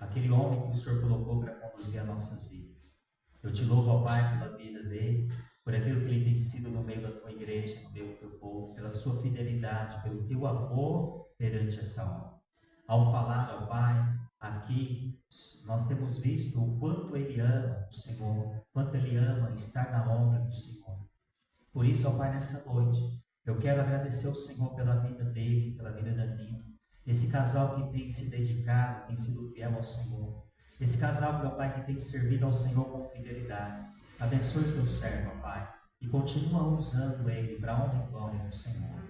aquele homem que o Senhor colocou para conduzir as nossas vidas. Eu te louvo, ó Pai, pela vida dele, por aquilo que ele tem sido no meio da tua igreja, no meio do teu povo, pela sua fidelidade, pelo teu amor perante essa obra. Ao falar, ó Pai, aqui nós temos visto o quanto ele ama o Senhor, quanto ele ama estar na obra do Senhor. Por isso, ó Pai, nessa noite, eu quero agradecer ao Senhor pela vida dele, pela vida da Nina. Esse casal que tem se dedicado, tem sido fiel ao Senhor. Esse casal, meu Pai, que tem servido ao Senhor com fidelidade. Abençoe o teu servo, ó Pai, e continua usando ele para a honra e glória do Senhor.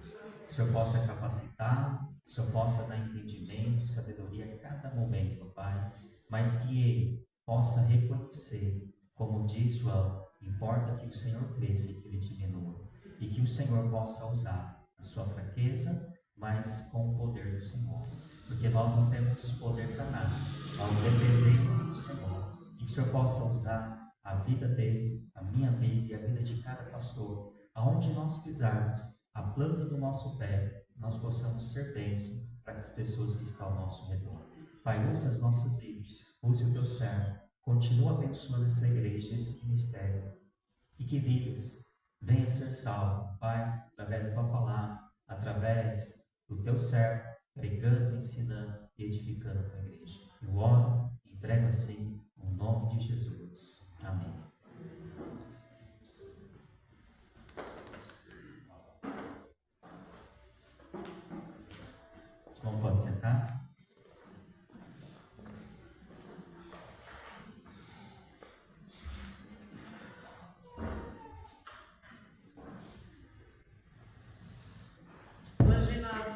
O Senhor possa capacitá-lo, o Senhor possa dar entendimento, sabedoria a cada momento, ó Pai, mas que ele possa reconhecer, como diz João, importa que o Senhor cresça e que ele diminua. E que o Senhor possa usar a sua fraqueza, mas com o poder do Senhor. Porque nós não temos poder para nada. Nós dependemos do Senhor. E que o Senhor possa usar a vida dele, a minha vida e a vida de cada pastor. Aonde nós pisarmos, a planta do nosso pé, nós possamos ser bênção para as pessoas que estão ao nosso redor. Pai, use as nossas vidas. Use o teu servo. Continua abençoando essa igreja, esse ministério. E que vidas venha ser salvo, Pai, através da tua palavra, através do teu servo, pregando, ensinando e edificando a tua igreja. Eu oro, entrego assim, no nome de Jesus. Amém. Os irmãos podem sentar?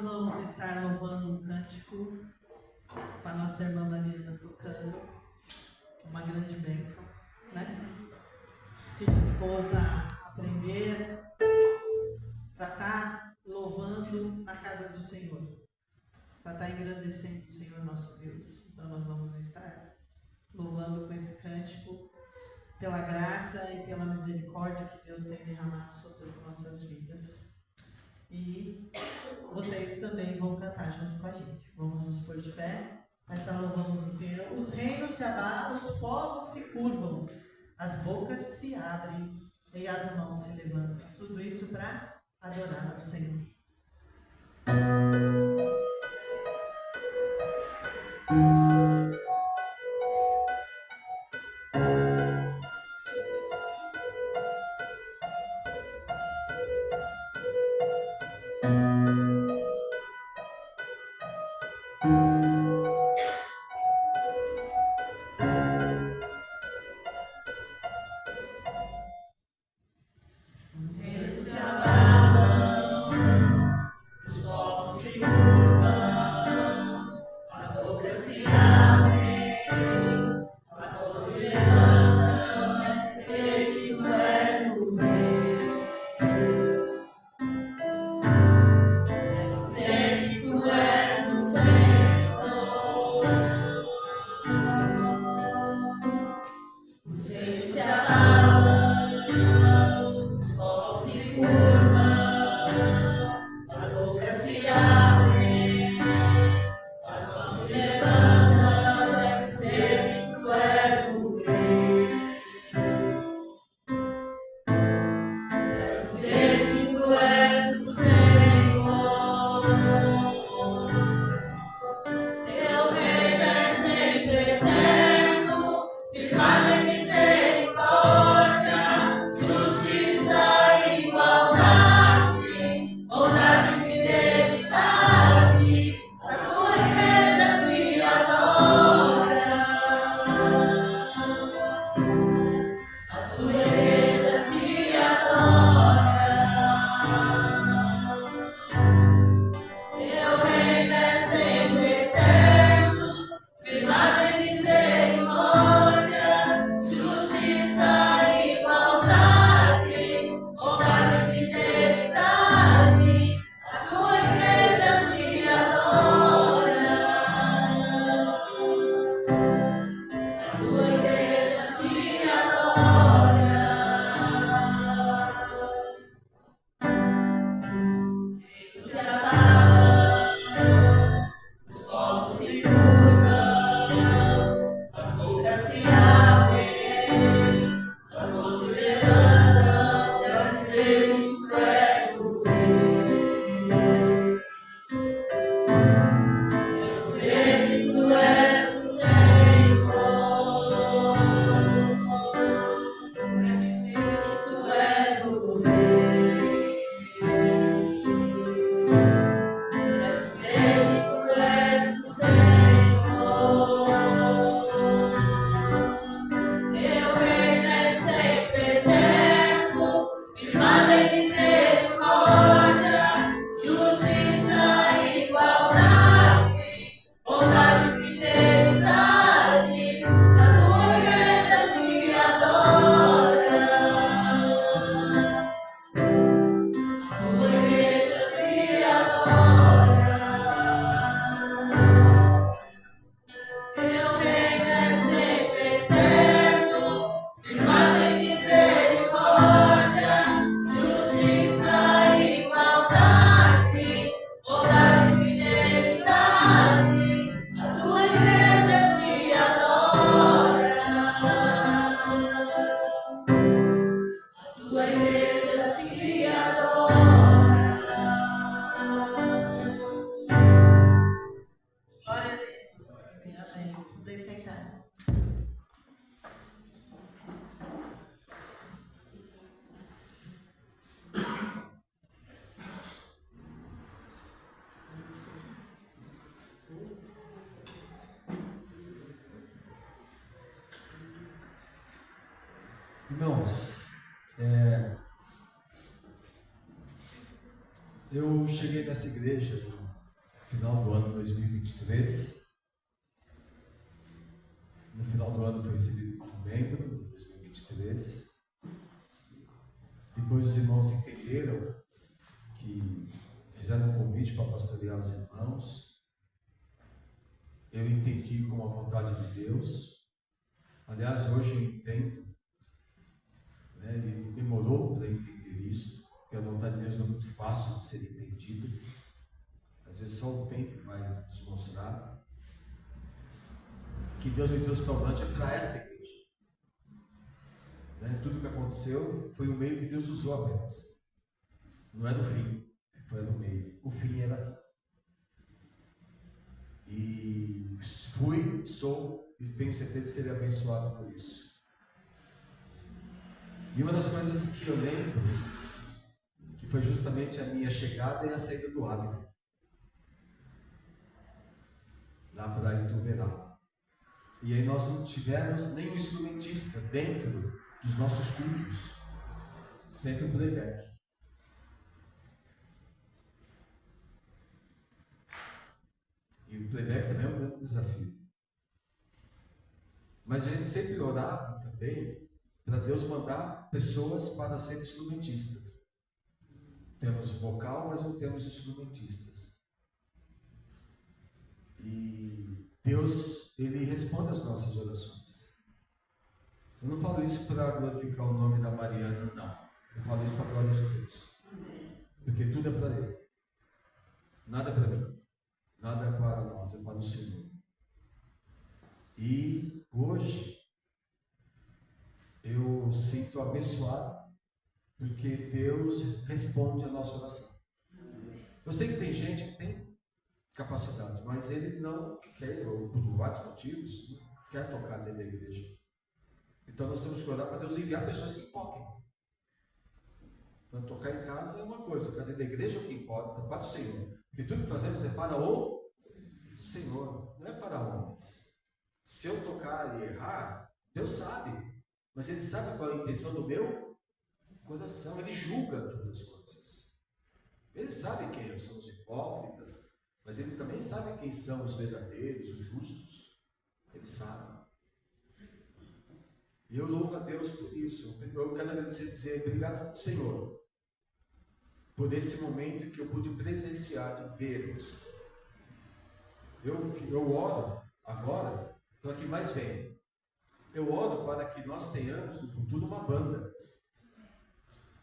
Vamos estar louvando um cântico com a nossa irmã Marina tocando, uma grande bênção, né? Se dispôs a aprender para estar louvando na casa do Senhor, para estar engrandecendo o Senhor nosso Deus. Então nós vamos estar louvando com esse cântico pela graça e pela misericórdia que Deus tem derramado sobre as nossas vidas. E vocês também vão cantar junto com a gente. Vamos nos pôr de pé, mas estar louvando o Senhor. Os reinos se abalam, os povos se curvam, as bocas se abrem e as mãos se levantam. Tudo isso para adorar o Senhor.
As bocas se abrem.
Irmãos, eu cheguei nessa igreja no final do ano 2023. No final do ano foi recebido como membro, em 2023. Depois os irmãos entenderam que fizeram um convite para pastorear os irmãos. Eu entendi como a vontade de Deus. Aliás, hoje eu entendo. Ele demorou para entender isso, porque a vontade de Deus não é muito fácil de ser entendida. Às vezes só o tempo vai nos mostrar que Deus me trouxe para o Atlântica para esta igreja. Tudo que aconteceu foi o meio que Deus usou apenas. Não era o fim, foi no meio. O fim era aqui. E fui, sou e tenho certeza de ser abençoado por isso. E uma das coisas que eu lembro, que foi justamente a minha chegada e a saída do Abner, lá para Ituverá. E aí nós não tivemos nenhum instrumentista dentro dos nossos cultos, sempre o playback. E o playback também é um grande desafio. Mas a gente sempre orava também para Deus mandar pessoas para serem instrumentistas. Temos vocal, mas não temos instrumentistas. E Deus, Ele responde às nossas orações. Eu não falo isso para glorificar o nome da Mariana, não. Eu falo isso para a glória de Deus. Porque tudo é para Ele. Nada é para mim. Nada é para nós, é para o Senhor. E hoje, eu sinto abençoado, porque Deus responde a nossa oração. Eu sei que tem gente que tem capacidades, mas ele não quer, ou por vários motivos, não quer tocar dentro da igreja. Então nós temos que orar para Deus enviar pessoas que toquem. Então, tocar em casa é uma coisa, tocar dentro da igreja é o que importa, para o Senhor. Porque tudo que fazemos é para o Senhor, não é para homens. Se eu tocar e errar, Deus sabe. Mas Ele sabe qual é a intenção do meu coração. Ele julga todas as coisas. Ele sabe quem são os hipócritas, mas Ele também sabe quem são os verdadeiros, os justos. Ele sabe. E eu louvo a Deus por isso. Eu quero agradecer e dizer obrigado, Senhor, por esse momento que eu pude presenciar, de ver isso. Eu oro agora para que mais venha. Eu oro para que nós tenhamos no futuro uma banda.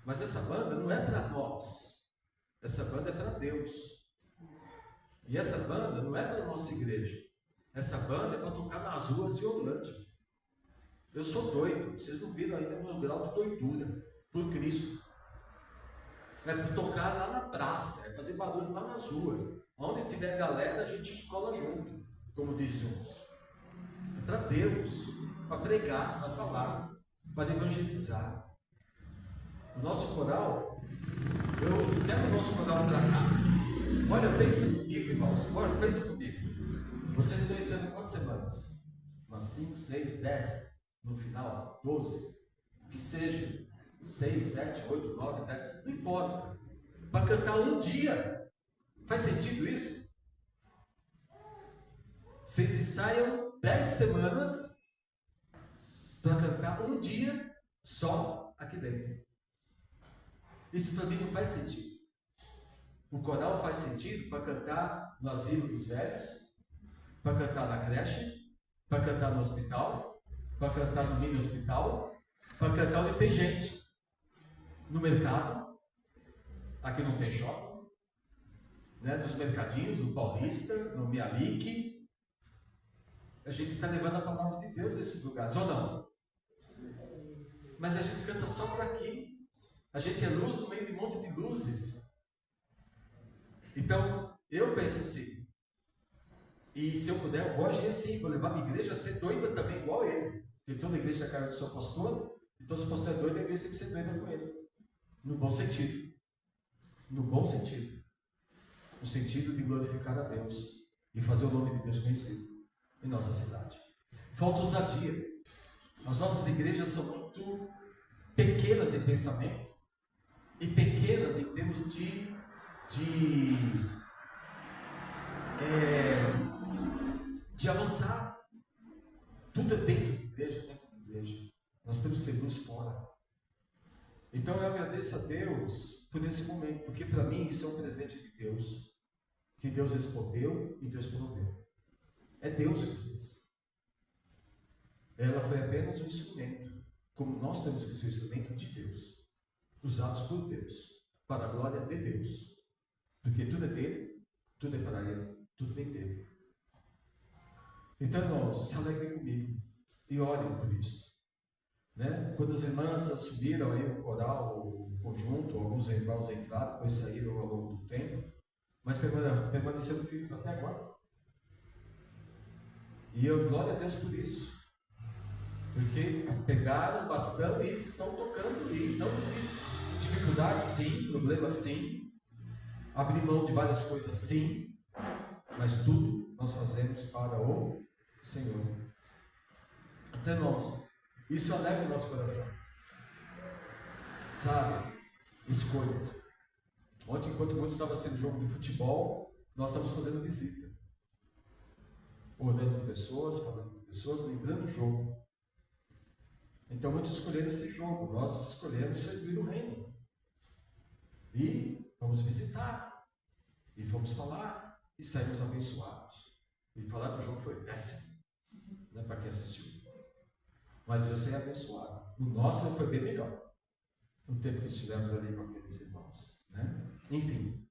Mas essa banda não é para nós. Essa banda é para Deus. E essa banda não é para a nossa igreja. Essa banda é para tocar nas ruas de Orlândia. Eu sou doido. Vocês não viram ainda o meu grau de doidura por Cristo. É para tocar lá na praça. É fazer barulho lá nas ruas. Onde tiver galera, a gente cola junto. Como dizem uns. É para Deus. Para pregar, para falar, para evangelizar. O nosso coral, eu quero o nosso coral para cá. Olha, pensa comigo, irmãos. Olha, pensa comigo. Vocês estão ensinando quantas semanas? Umas 5, 6, 10, no final, 12. Que seja 6, 7, 8, 9, 10, não importa. Para cantar um dia. Faz sentido isso? Vocês ensaiam 10 semanas para cantar um dia só aqui dentro. Isso para mim não faz sentido. O coral faz sentido para cantar no asilo dos velhos, para cantar na creche, para cantar no hospital, para cantar no mini hospital, para cantar onde tem gente. No mercado, aqui não tem shopping, dos mercadinhos, no Paulista, no Mialique. A gente está levando a palavra de Deus nesses lugares, ou não? Mas a gente canta só por aqui. A gente é luz no meio de um monte de luzes. Então, eu penso assim. E se eu puder, eu vou agir assim. Vou levar minha igreja a ser doida também, igual ele. Porque toda igreja é cara do seu pastor. Então, se o pastor é doido, a igreja tem que ser doida com ele. No bom sentido. No bom sentido. No sentido de glorificar a Deus. E fazer o nome de Deus conhecido em nossa cidade. Falta ousadia. As nossas igrejas são muito pequenas em pensamento e pequenas em termos de avançar. Tudo é dentro da igreja. Nós temos que ter luz fora. Então eu agradeço a Deus por esse momento, porque para mim isso é um presente de Deus, que Deus respondeu e Deus proveu. É Deus que fez. Ela foi apenas um instrumento, como nós temos que ser um instrumento de Deus, usados por Deus, para a glória de Deus, porque tudo é dele, tudo é para ele, tudo vem dele. Então, irmãos, se alegrem comigo e orem por isso. Né? Quando as irmãs subiram aí o coral, o conjunto, alguns irmãos entraram, depois saíram ao longo do tempo, mas permaneceram firmes até agora. E eu glória a Deus por isso, porque pegaram o bastão e estão tocando e não desistem. Dificuldades sim, problemas sim, abrir mão de várias coisas sim, mas tudo nós fazemos para o Senhor. Então, irmãos, isso alegra o nosso coração. Sabe? Escolhas. Ontem, enquanto muitos estavam sendo jogo de futebol, nós estávamos fazendo visita. Orando com pessoas, falando com pessoas, lembrando o jogo. Então, muitos escolheram esse jogo. Nós escolhemos servir o reino. E vamos visitar. E fomos falar. E saímos abençoados. E falar que o jogo foi péssimo. Não é para quem assistiu. Mas eu saí abençoado. O nosso foi bem melhor. No tempo que estivemos ali com aqueles irmãos. Né? Enfim,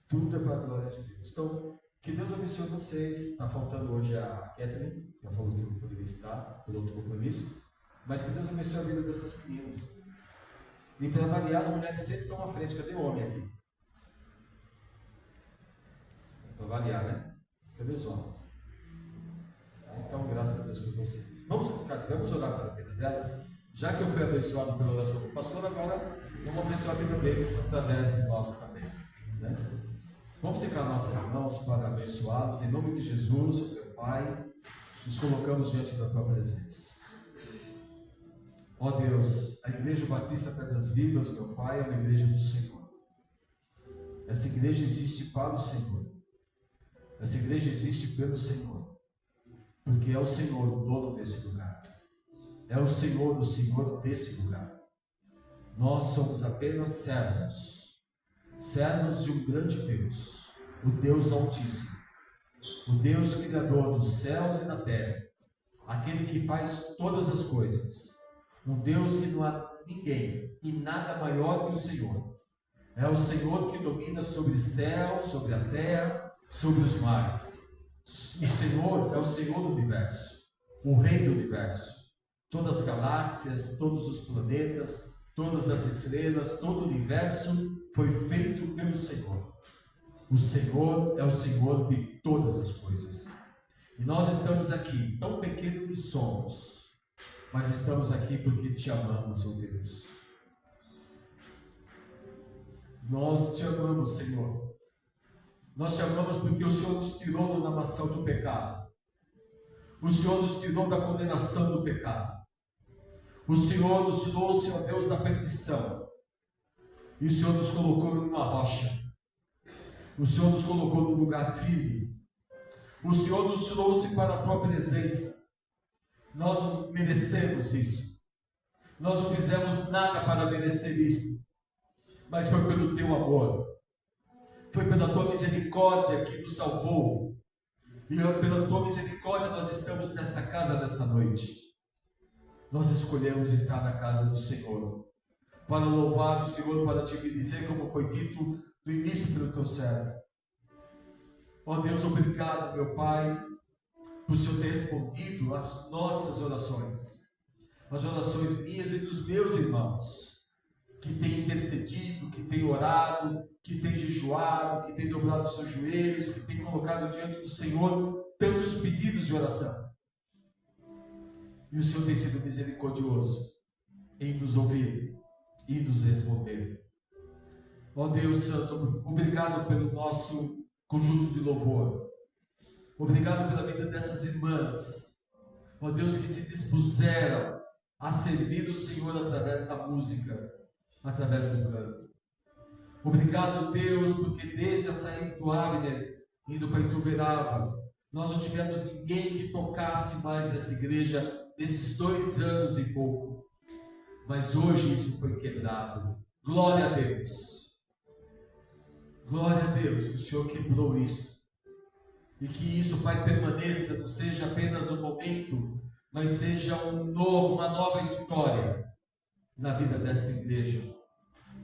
tudo é para a glória de Deus. Então, que Deus abençoe vocês. Está faltando hoje a Kathleen, já falou que não poderia estar, por outro compromisso. Mas que Deus abençoe a vida dessas meninas. E para variar, as mulheres sempre estão à frente. Cadê o homem aqui? Para variar, né? Cadê os homens? Então, graças a Deus por vocês. Vamos orar pela vida delas. Já que eu fui abençoado pela oração do pastor, agora vamos abençoar a vida deles através de nós também. Né? Vamos ficar nossas mãos para abençoá-los. Em nome de Jesus, meu Pai, nos colocamos diante da Tua presença. Ó Deus, a Igreja Batista Pedras Vivas, meu Pai, é uma igreja do Senhor. Essa igreja existe para o Senhor. Essa igreja existe pelo Senhor. Porque é o Senhor o dono desse lugar. É o Senhor desse lugar. Nós somos apenas servos. Servos de um grande Deus. O Deus Altíssimo. O Deus Criador dos céus e da terra. Aquele que faz todas as coisas. Um Deus que não há ninguém e nada maior que o Senhor. É o Senhor que domina sobre o céu, sobre a terra, sobre os mares. O Senhor é o Senhor do universo, o Rei do universo. Todas as galáxias, todos os planetas, todas as estrelas, todo o universo foi feito pelo Senhor. O Senhor é o Senhor de todas as coisas. E nós estamos aqui, tão pequenos que somos, mas estamos aqui porque te amamos, ó Deus. Nós te amamos, Senhor. Nós te amamos porque o Senhor nos tirou da lamação do pecado. O Senhor nos tirou da condenação do pecado. O Senhor nos trouxe, ó Deus, da perdição. E o Senhor nos colocou numa rocha. O Senhor nos colocou num lugar firme. O Senhor nos trouxe para a Tua presença. Nós não merecemos isso. Nós não fizemos nada para merecer isso. Mas foi pelo Teu amor. Foi pela Tua misericórdia que nos salvou. E pela Tua misericórdia nós estamos nesta casa nesta noite. Nós escolhemos estar na casa do Senhor. Para louvar o Senhor, para te dizer como foi dito no início pelo Teu servo. Ó Deus, obrigado, meu Pai, por o Senhor ter respondido às nossas orações. As orações minhas e dos meus irmãos. Que tem intercedido, que tem orado, que tem jejuado, que tem dobrado os seus joelhos, que tem colocado diante do Senhor tantos pedidos de oração. E o Senhor tem sido misericordioso em nos ouvir e nos responder. Ó Deus Santo, obrigado pelo nosso conjunto de louvor. Obrigado pela vida dessas irmãs. Ó Deus, que se dispuseram a servir o Senhor através da música, através do canto. Obrigado, Deus, porque desde a saída do Abner, indo para Ituverava, nós não tivemos ninguém que tocasse mais nessa igreja nesses 2 anos e pouco. Mas hoje isso foi quebrado. Glória a Deus. Glória a Deus que o Senhor quebrou isso. E que isso, Pai, permaneça, não seja apenas um momento, mas seja uma nova história na vida desta igreja.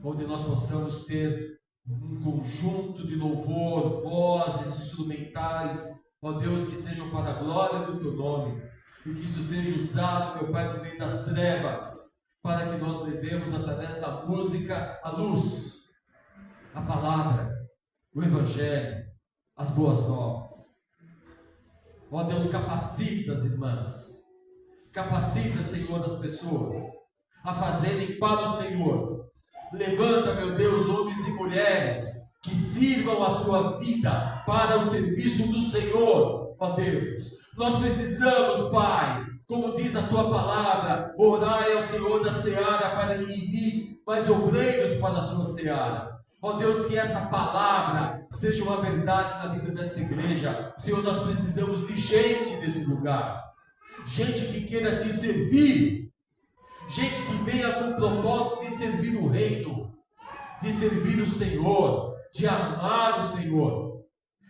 Onde nós possamos ter um conjunto de louvor, vozes, instrumentais, ó Deus, que sejam para a glória do Teu nome. E que isso seja usado, meu Pai, no meio das trevas, para que nós levemos através da música a luz, a palavra, o Evangelho, as boas novas. Ó Deus, capacita as irmãs, capacita, Senhor, as pessoas a fazerem para o Senhor. Levanta, meu Deus, homens e mulheres que sirvam a sua vida para o serviço do Senhor, ó Deus. Nós precisamos, Pai, como diz a Tua palavra, orai ao Senhor da seara para que envie mais obreiros para a sua seara. Ó Deus, que essa palavra seja uma verdade na vida desta igreja. Senhor, nós precisamos de gente nesse lugar, gente que queira Te servir, gente que venha com o propósito de servir o reino, de servir o Senhor, de amar o Senhor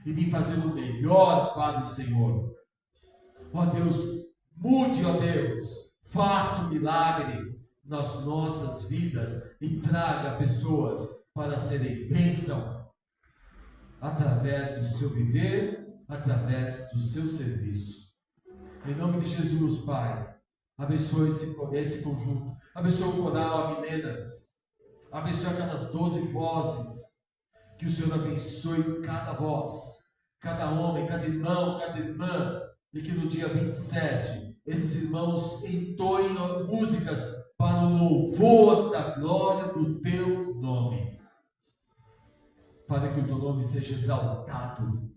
e de fazer o melhor para o Senhor. Ó Deus, mude, ó Deus, faça um milagre nas nossas vidas e traga pessoas para serem bênção através do seu viver, através do seu serviço. Em nome de Jesus, Pai, abençoe esse conjunto, abençoe o coral, a Milena, abençoe aquelas 12 vozes, que o Senhor abençoe cada voz, cada homem, cada irmão, cada irmã, e que no dia 27, esses irmãos entoem músicas para o louvor da glória do Teu nome, para que o Teu nome seja exaltado,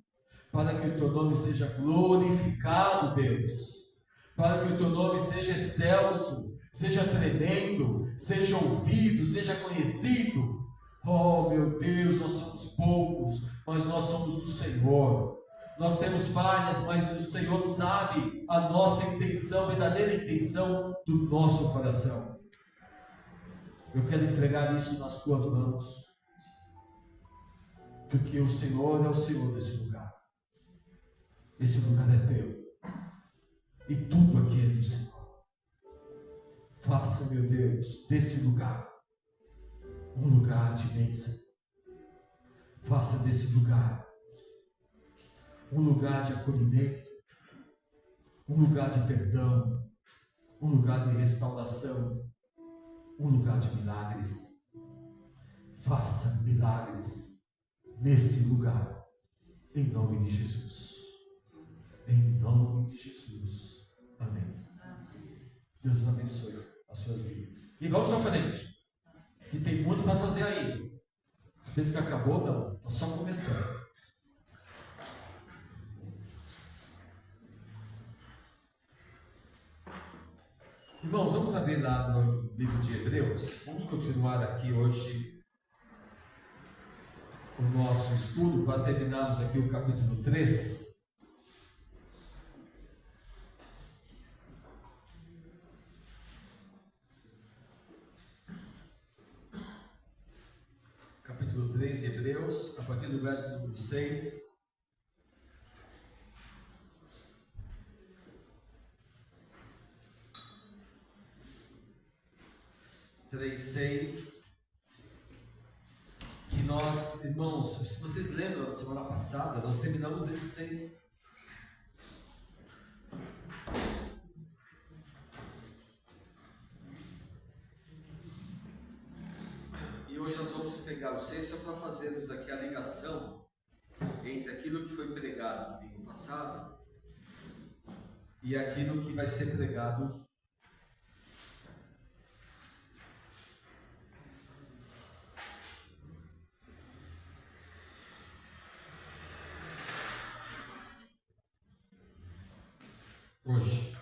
para que o Teu nome seja glorificado, Deus, para que o Teu nome seja excelso, seja tremendo, seja ouvido, seja conhecido. Oh, meu Deus, nós somos poucos, mas nós somos do Senhor. Nós temos falhas, mas o Senhor sabe a nossa intenção, a verdadeira intenção do nosso coração. Eu quero entregar isso nas Tuas mãos, porque o Senhor é o Senhor desse lugar. Esse lugar é Teu, e tudo aqui é do Senhor. Faça, meu Deus, desse lugar um lugar de bênção. Faça desse lugar um lugar de acolhimento, um lugar de perdão, um lugar de restauração, um lugar de milagres. Faça milagres nesse lugar, em nome de Jesus. Em nome de Jesus. Amém. Deus abençoe as suas vidas. E vamos à frente, que tem muito para fazer aí. Pensa que acabou? Não, está só começando. Irmãos, vamos abrir lá no livro de Hebreus. Vamos continuar aqui hoje o nosso estudo para terminarmos aqui o capítulo 3. Capítulo 3 de Hebreus, a partir do verso número 6. Que nós, irmãos, se vocês lembram da semana passada, nós terminamos esses 6. E hoje nós vamos pegar os 6 só para fazermos aqui a ligação entre aquilo que foi pregado no domingo passado e aquilo que vai ser pregado hoje.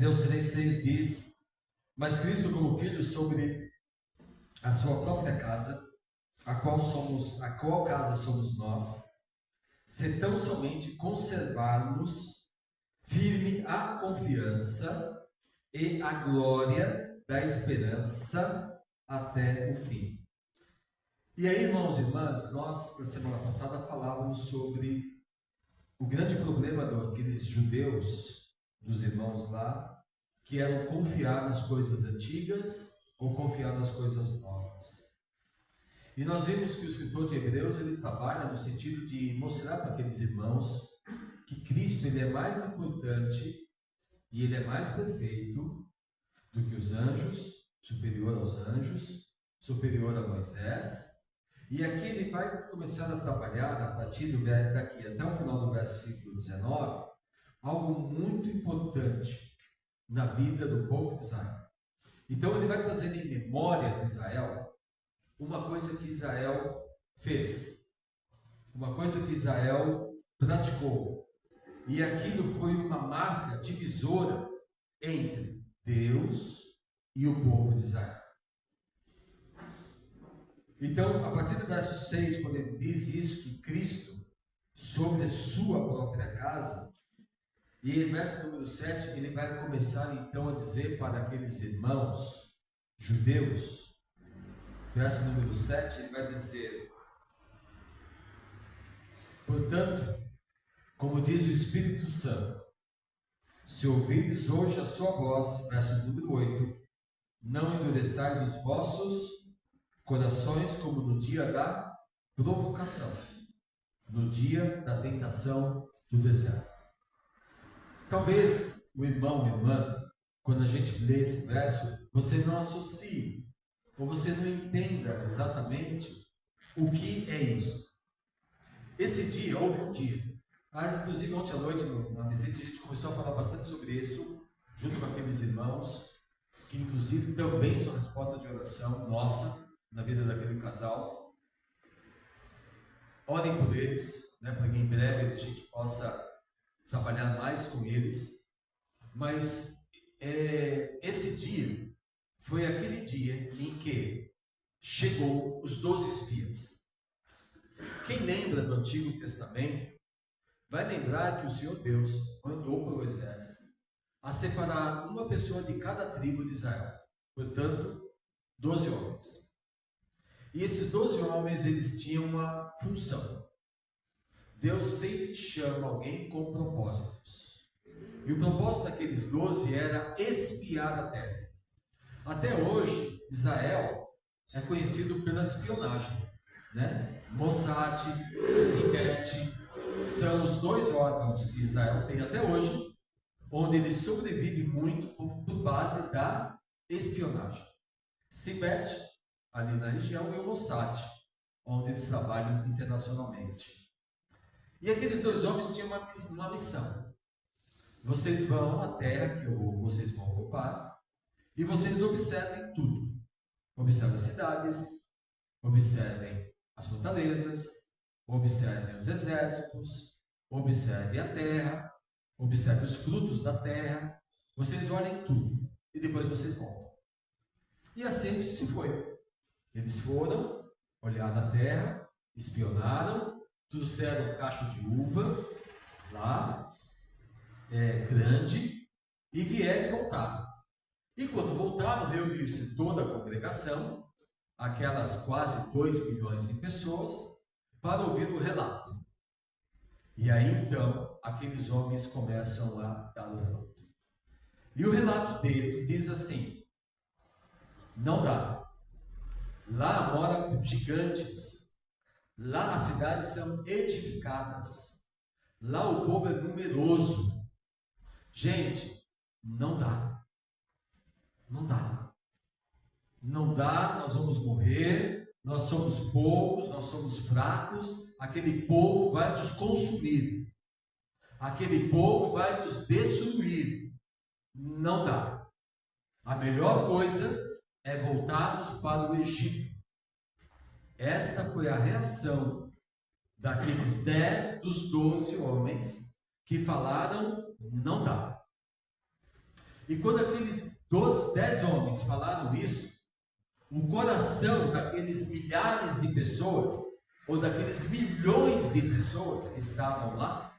Hebreus 3,6 diz: mas Cristo como Filho sobre a sua própria casa, a qual casa somos nós, se tão somente conservarmos firme a confiança e a glória da esperança até o fim. E aí, irmãos e irmãs, nós na semana passada falávamos sobre o grande problema daqueles judeus, dos irmãos lá, que eram confiar nas coisas antigas ou confiar nas coisas novas. E nós vimos que o escritor de Hebreus, ele trabalha no sentido de mostrar para aqueles irmãos que Cristo, ele é mais importante e ele é mais perfeito do que os anjos, superior aos anjos, superior a Moisés. E aqui ele vai começar a trabalhar, a partir daqui até o final do versículo 19, algo muito importante na vida do povo de Israel. Então ele vai trazer em memória de Israel uma coisa que Israel fez, uma coisa que Israel praticou, e aquilo foi uma marca divisora entre Deus e o povo de Israel. Então, a partir do verso 6, quando ele diz isso, que Cristo sobre a sua própria casa, e no verso número 7, ele vai começar então a dizer para aqueles irmãos judeus, verso número 7, ele vai dizer: portanto, como diz o Espírito Santo, se ouvirdes hoje a sua voz, verso número 8, não endureçais os vossos corações como no dia da provocação, no dia da tentação do deserto. Talvez o irmão, irmã, quando a gente lê esse verso, você não associe, ou você não entenda exatamente o que é isso. Esse dia, houve um dia, inclusive ontem à noite, na visita, a gente começou a falar bastante sobre isso, junto com aqueles irmãos, que inclusive também são resposta de oração nossa, na vida daquele casal. Orem por eles, para que em breve a gente possa trabalhar mais com eles. Mas esse dia foi aquele dia em que chegou os 12 espias. Quem lembra do Antigo Testamento vai lembrar que o Senhor Deus mandou para o exército a separar uma pessoa de cada tribo de Israel, portanto 12 homens. E esses 12 homens, eles tinham uma função. Deus sempre chama alguém com propósitos. E o propósito daqueles 12 era espiar a terra. Até hoje, Israel é conhecido pela espionagem, Mossad, Sibete, são os 2 órgãos que Israel tem até hoje, onde ele sobrevive muito por base da espionagem. Sibete, ali na região, e o Mossad, onde eles trabalham internacionalmente. E aqueles 2 homens tinham uma missão. Vocês vão à terra que vocês vão ocupar, e vocês observem tudo. Observem as cidades, observem as fortalezas, observem os exércitos, observem a terra, observem os frutos da terra. Vocês olhem tudo, e depois vocês voltam. E assim se foi. Eles foram, olharam a terra, espionaram, trouxeram um cacho de uva lá, grande, e vieram e voltaram. E quando voltaram, reuniu-se toda a congregação, aquelas quase 2 milhões de pessoas, para ouvir o relato. E aí então, aqueles homens começam a dar o relato. E o relato deles diz assim: não dá. Lá moram gigantes, lá as cidades são edificadas, lá o povo é numeroso. Gente, não dá. Não dá. Não dá, nós vamos morrer, nós somos poucos, nós somos fracos, aquele povo vai nos consumir, aquele povo vai nos destruir. Não dá. A melhor coisa é voltarmos para o Egito. Esta foi a reação daqueles 10 dos 12 homens que falaram: não dá. E quando aqueles 10 homens falaram isso, o coração daqueles milhares de pessoas, ou daqueles milhões de pessoas que estavam lá,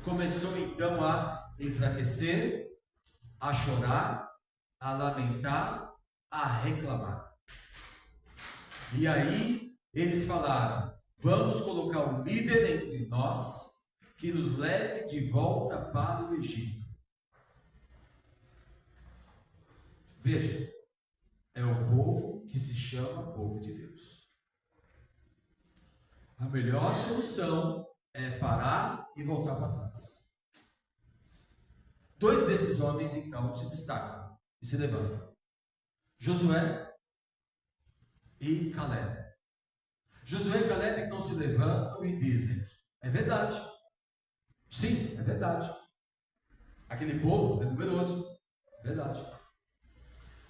começou então a enfraquecer, a chorar, a lamentar, a reclamar. E aí eles falaram: vamos colocar um líder entre nós que nos leve de volta para o Egito. Veja, é o povo que se chama povo de Deus. A melhor solução é parar e voltar para trás. 2 desses homens então se destacam e se levantam: Josué e Caleb. Josué e Caleb então se levantam e dizem: é verdade. Sim, é verdade. Aquele povo é numeroso. Verdade.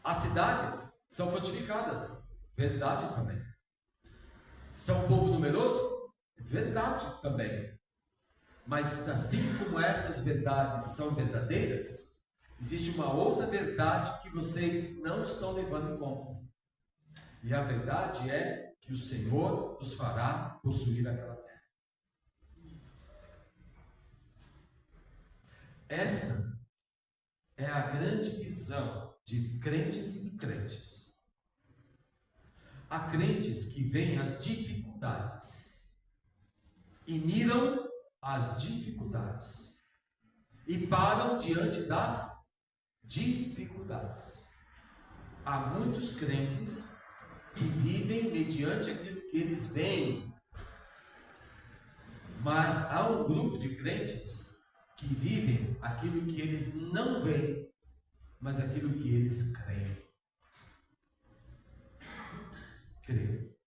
As cidades são fortificadas. Verdade também. São um povo numeroso? Verdade também. Mas assim como essas verdades são verdadeiras, existe uma outra verdade que vocês não estão levando em conta. E a verdade é que o Senhor os fará possuir aquela terra. Esta é a grande visão de crentes e increntes. Há crentes que veem as dificuldades e miram as dificuldades e param diante das dificuldades. Há muitos crentes que vivem mediante aquilo que eles veem, mas há um grupo de crentes que vivem aquilo que eles não veem, mas aquilo que eles creem. Crer.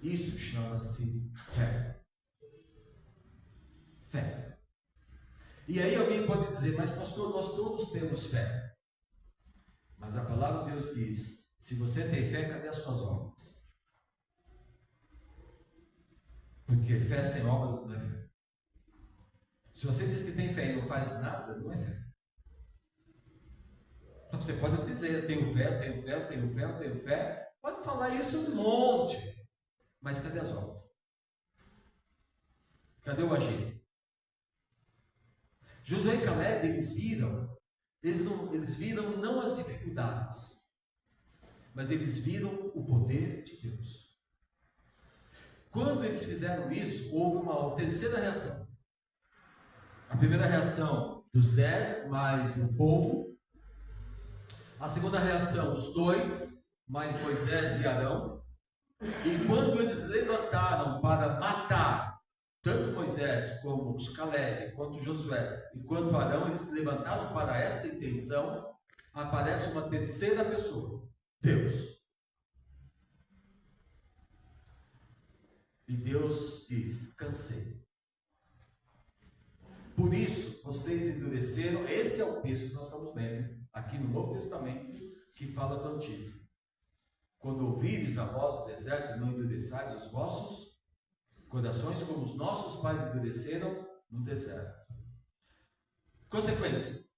Isso chama-se fé. Fé. E aí alguém pode dizer: mas pastor, nós todos temos fé. Mas a palavra de Deus diz: se você tem fé, cadê as suas obras? Porque fé sem obras não é fé. Se você diz que tem fé e não faz nada, não é fé. Então você pode dizer: eu tenho fé, eu tenho fé, eu tenho fé, eu tenho fé. Pode falar isso um monte. Mas cadê as obras? Cadê o agir? Josué e Caleb, eles viram não as dificuldades, mas eles viram o poder de Deus. Quando eles fizeram isso, houve uma terceira reação. A primeira reação dos 10 mais o povo. A segunda reação, os 2 mais Moisés e Arão. E quando eles levantaram para matar tanto Moisés como os Caleb, quanto Josué e quanto Arão, eles se levantaram para esta intenção, aparece uma terceira pessoa, Deus. E Deus diz: cansei. Por isso vocês endureceram. Esse é o texto que nós estamos lendo aqui no Novo Testamento, que fala do Antigo. Quando ouvires a voz do deserto, não endureçais os vossos corações, como os nossos pais endureceram no deserto. Consequência: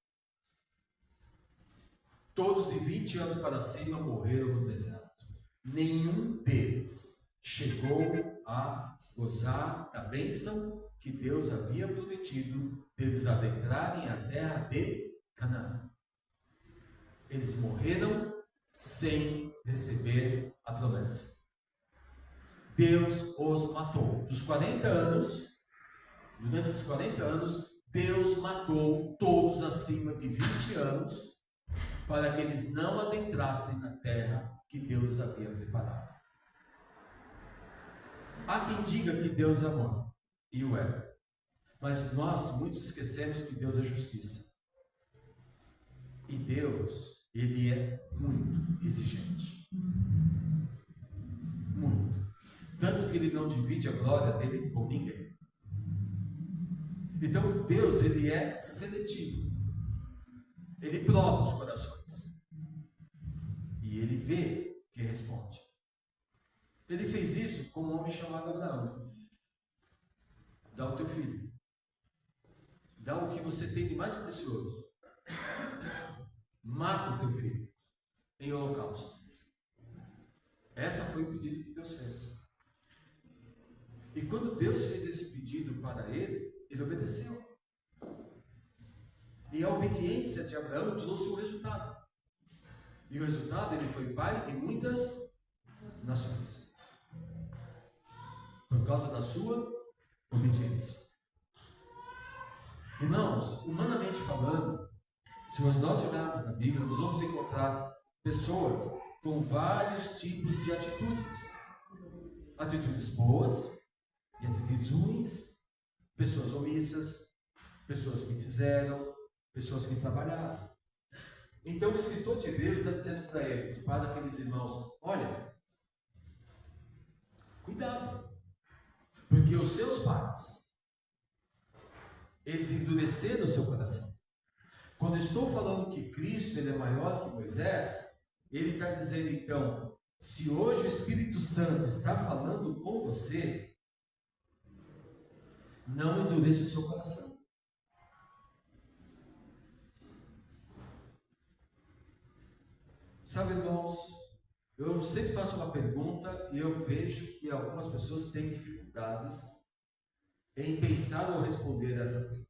todos de 20 anos para cima morreram no deserto. Nenhum deles chegou a gozar da bênção que Deus havia prometido deles adentrarem a terra de Canaã. Eles morreram sem receber a promessa. Deus os matou. Dos 40 anos, durante esses 40 anos, Deus matou todos acima de 20 anos, para que eles não adentrassem na terra que Deus havia preparado. Há quem diga que Deus é amor, e o é. Mas nós muitos esquecemos que Deus é justiça. E Deus, Ele é muito exigente. Muito. Tanto que Ele não divide a glória dele com ninguém. Então Deus, Ele é seletivo. Ele prova os corações. E Ele vê quem responde. Ele fez isso com um homem chamado Abraão. Dá o teu filho. Dá o que você tem de mais precioso. mata o teu filho em holocausto. Essa foi o pedido que Deus fez. E quando Deus fez esse pedido para ele, ele obedeceu. E a obediência de Abraão trouxe um resultado. E o resultado, ele foi pai de muitas nações. Por causa da sua obediência. Irmãos, humanamente falando, se nós olharmos na Bíblia, nós vamos encontrar pessoas com vários tipos de atitudes. Atitudes boas e atitudes ruins. Pessoas omissas, pessoas que fizeram, pessoas que trabalharam. Então o escritor de Hebreus está dizendo para eles, para aqueles irmãos, olha, cuidado, porque os seus pais, eles endureceram o seu coração. Quando estou falando que Cristo ele é maior que Moisés, ele está dizendo então, se hoje o Espírito Santo está falando com você, não endureça o seu coração. Sabe, irmãos, eu sempre faço uma pergunta e eu vejo que algumas pessoas têm dificuldades em pensar ou responder essa pergunta.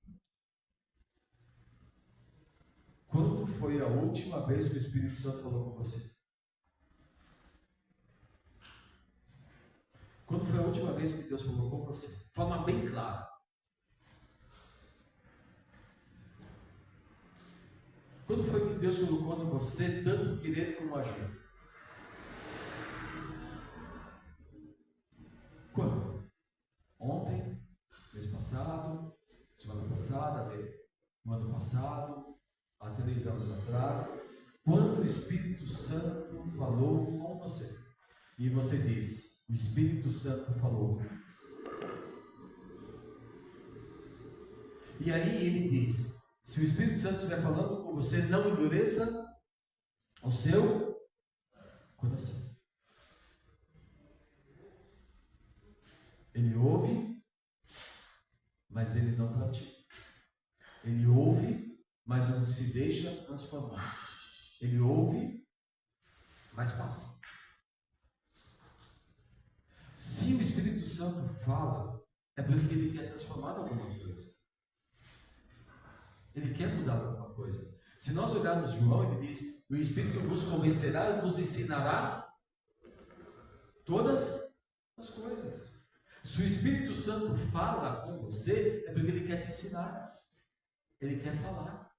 Quando foi a última vez que o Espírito Santo falou com você? Quando foi a última vez que Deus falou com você? De forma bem clara. Quando foi que Deus colocou em você tanto querer como agir? Quando? Ontem? Mês passado? Semana passada? No ano passado? Há 3 anos atrás? Quando o Espírito Santo falou com você? E você diz, o Espírito Santo falou comigo. E aí ele diz, se o Espírito Santo estiver falando com você, não endureça o seu coração. Ele ouve, mas ele não pratica. Ele ouve, mas não se deixa transformar. Ele ouve, mas passa. Se o Espírito Santo fala, é porque ele quer transformar alguma coisa. Ele quer mudar alguma coisa. Se nós olharmos João, ele diz, o Espírito vos convencerá e vos ensinará todas as coisas. Se o Espírito Santo fala com você, é porque ele quer te ensinar. Ele quer falar.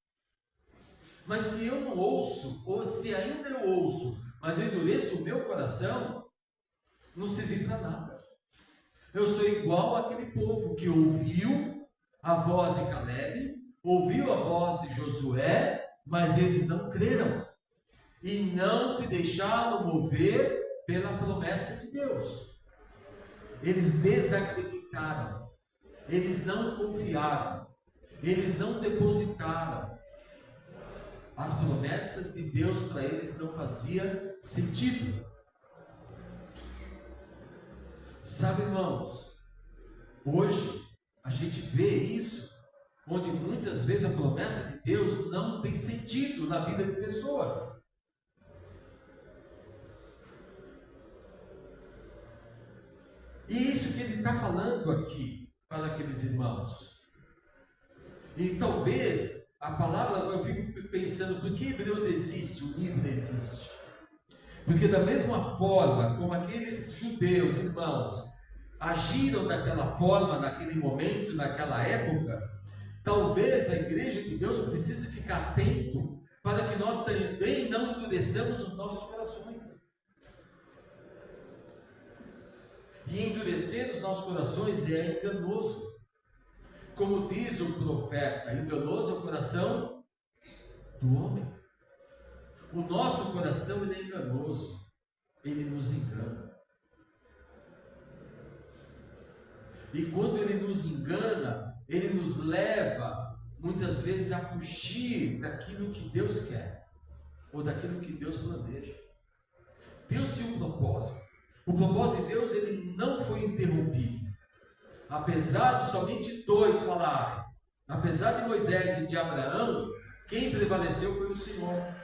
Mas se eu não ouço, ou se ainda eu ouço, mas eu endureço o meu coração, não serve para nada. Eu sou igual àquele povo que ouviu a voz de Caleb, ouviu a voz de Josué, mas eles não creram e não se deixaram mover pela promessa de Deus. Eles desacreditaram, eles não confiaram, eles não depositaram. As promessas de Deus para eles não faziam sentido. Sabe, irmãos, hoje a gente vê isso, onde muitas vezes a promessa de Deus não tem sentido na vida de pessoas. E isso que ele está falando aqui para aqueles irmãos. E talvez a palavra, eu fico pensando, por que Hebreus existe, o livro existe? Porque da mesma forma como aqueles judeus, irmãos, agiram daquela forma, naquele momento, naquela época, talvez a igreja de Deus precise ficar atento para que nós também não endureçamos os nossos corações. E endurecer os nossos corações é enganoso. Como diz o profeta, enganoso é o coração do homem. O nosso coração ele é enganoso. Ele nos engana. E quando ele nos engana, ele nos leva, muitas vezes, a fugir daquilo que Deus quer, ou daquilo que Deus planeja. Deus tinha um propósito. O propósito de Deus, ele não foi interrompido. Apesar de somente 2 falarem, apesar de Moisés e de Abraão Quem prevaleceu foi o Simão.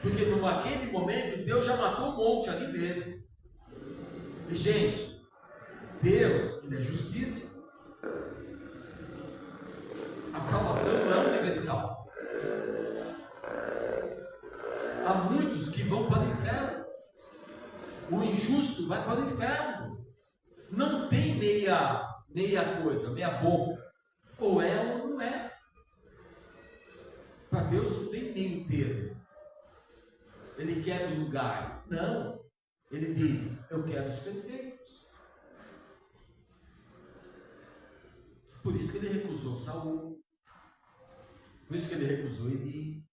Porque naquele momento Deus já matou um monte ali mesmo. E gente, Deus, Ele é justiça. A salvação não é universal. Há muitos que vão para o inferno. O injusto vai para o inferno. Não tem meia coisa, meia boca. Ou é ou não é. Para Deus não tem meio termo. Ele quer um lugar. Não. Ele diz, eu quero os perfeitos. Por isso que ele recusou Saul. Por isso que ele recusou Eli.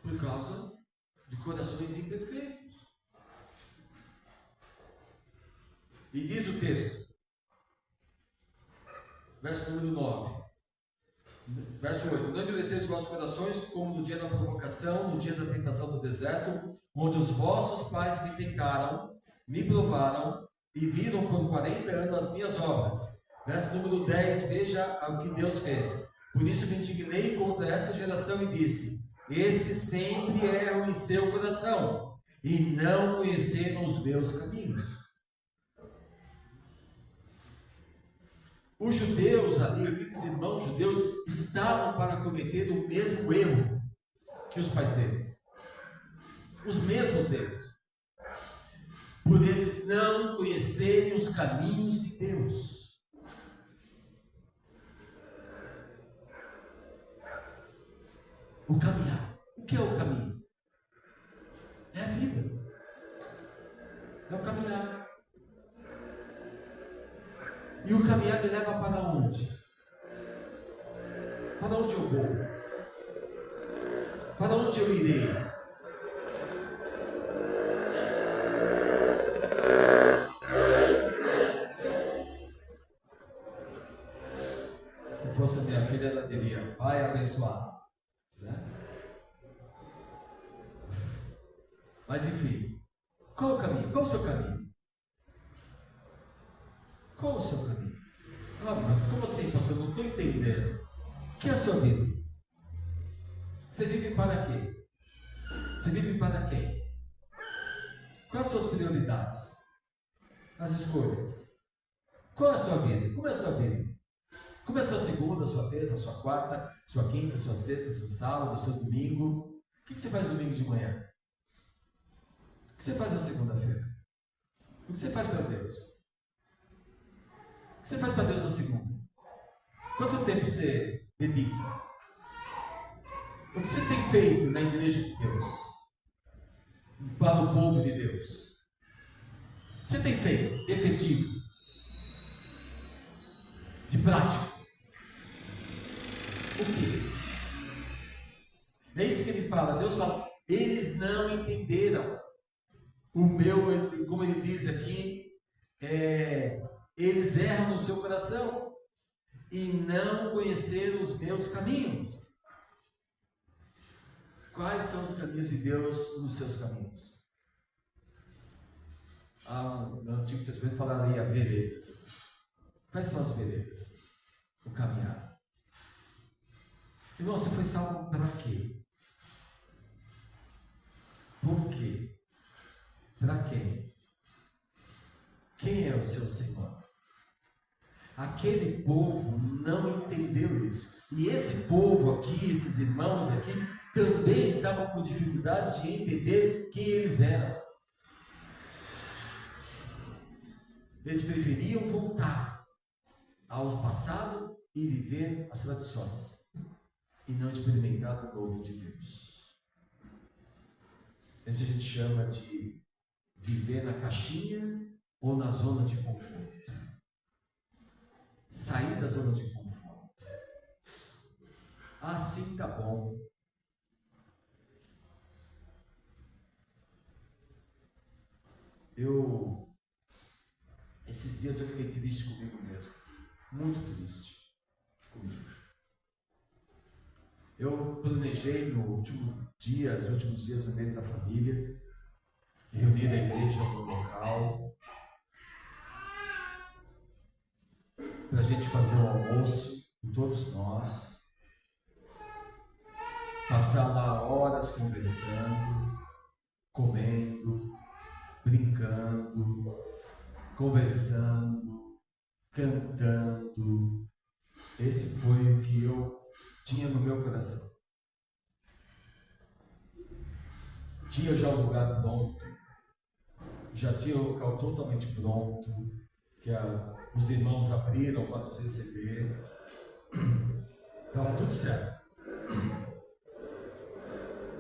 Por causa de corações imperfeitos. E diz o texto, verso número 9. Verso 8: não endureceis os vossos corações, como no dia da provocação, no dia da tentação do deserto, onde os vossos pais me tentaram, me provaram e viram por 40 anos as minhas obras. Verso número 10: veja o que Deus fez. Por isso me indignei contra esta geração e disse: esses sempre erram em seu coração, e não conheceram os meus caminhos. Os judeus ali, aqueles irmãos judeus, estavam para cometer o mesmo erro que os pais deles. Os mesmos erros. Por eles não conhecerem os caminhos de Deus. O caminhar. O que é o caminho? É a vida. É o caminhar. E o caminhar me leva para onde? Para onde eu vou? Para onde eu irei? Se fosse a minha filha, ela diria: vai abençoar. Né? Mas enfim, qual o caminho? Qual o seu caminho? Qual o seu caminho? Ah, mas como assim, pastor? Eu não estou entendendo. O que é a sua vida? Você vive para quê? Você vive para quem? Quais são as suas prioridades? As escolhas? Qual é a sua vida? Como é a sua vida? Como é a sua segunda, a sua terça, a sua quarta, a sua quinta, a sua sexta, o seu sábado, o seu domingo? O que você faz domingo de manhã? O que você faz na segunda-feira? O que você faz para Deus? O que você faz para Deus na segunda? Quanto tempo você dedica? O que você tem feito na igreja de Deus? Para o povo de Deus? O que você tem feito de efetivo? De prático? O quê? É isso que ele fala. Deus fala, eles não entenderam o meu, como ele diz aqui, eles erram no seu coração e não conheceram os meus caminhos. Quais são os caminhos de Deus nos seus caminhos? No Antigo Testamento falaria veredas. Quais são as veredas? O caminhar. Irmão, você foi salvo para quê? Por quê? Para quem? Quem é o seu Senhor? Aquele povo não entendeu isso. E esse povo aqui, esses irmãos aqui, também estavam com dificuldades de entender quem eles eram. Eles preferiam voltar ao passado e viver as tradições e não experimentar o novo de Deus. Isso a gente chama de viver na caixinha ou na zona de conforto. Sair da zona de conforto. Assim tá bom. Esses dias eu fiquei triste comigo mesmo. Muito triste comigo. Eu planejei nos últimos dias do mês da família, reunir a igreja no local, para a gente fazer um almoço com todos nós, passar lá horas conversando, comendo, brincando, conversando, cantando. Esse foi o que eu tinha no meu coração. Tinha já o lugar pronto, já tinha o local totalmente pronto, que os irmãos abriram para nos receber. Estava tudo certo.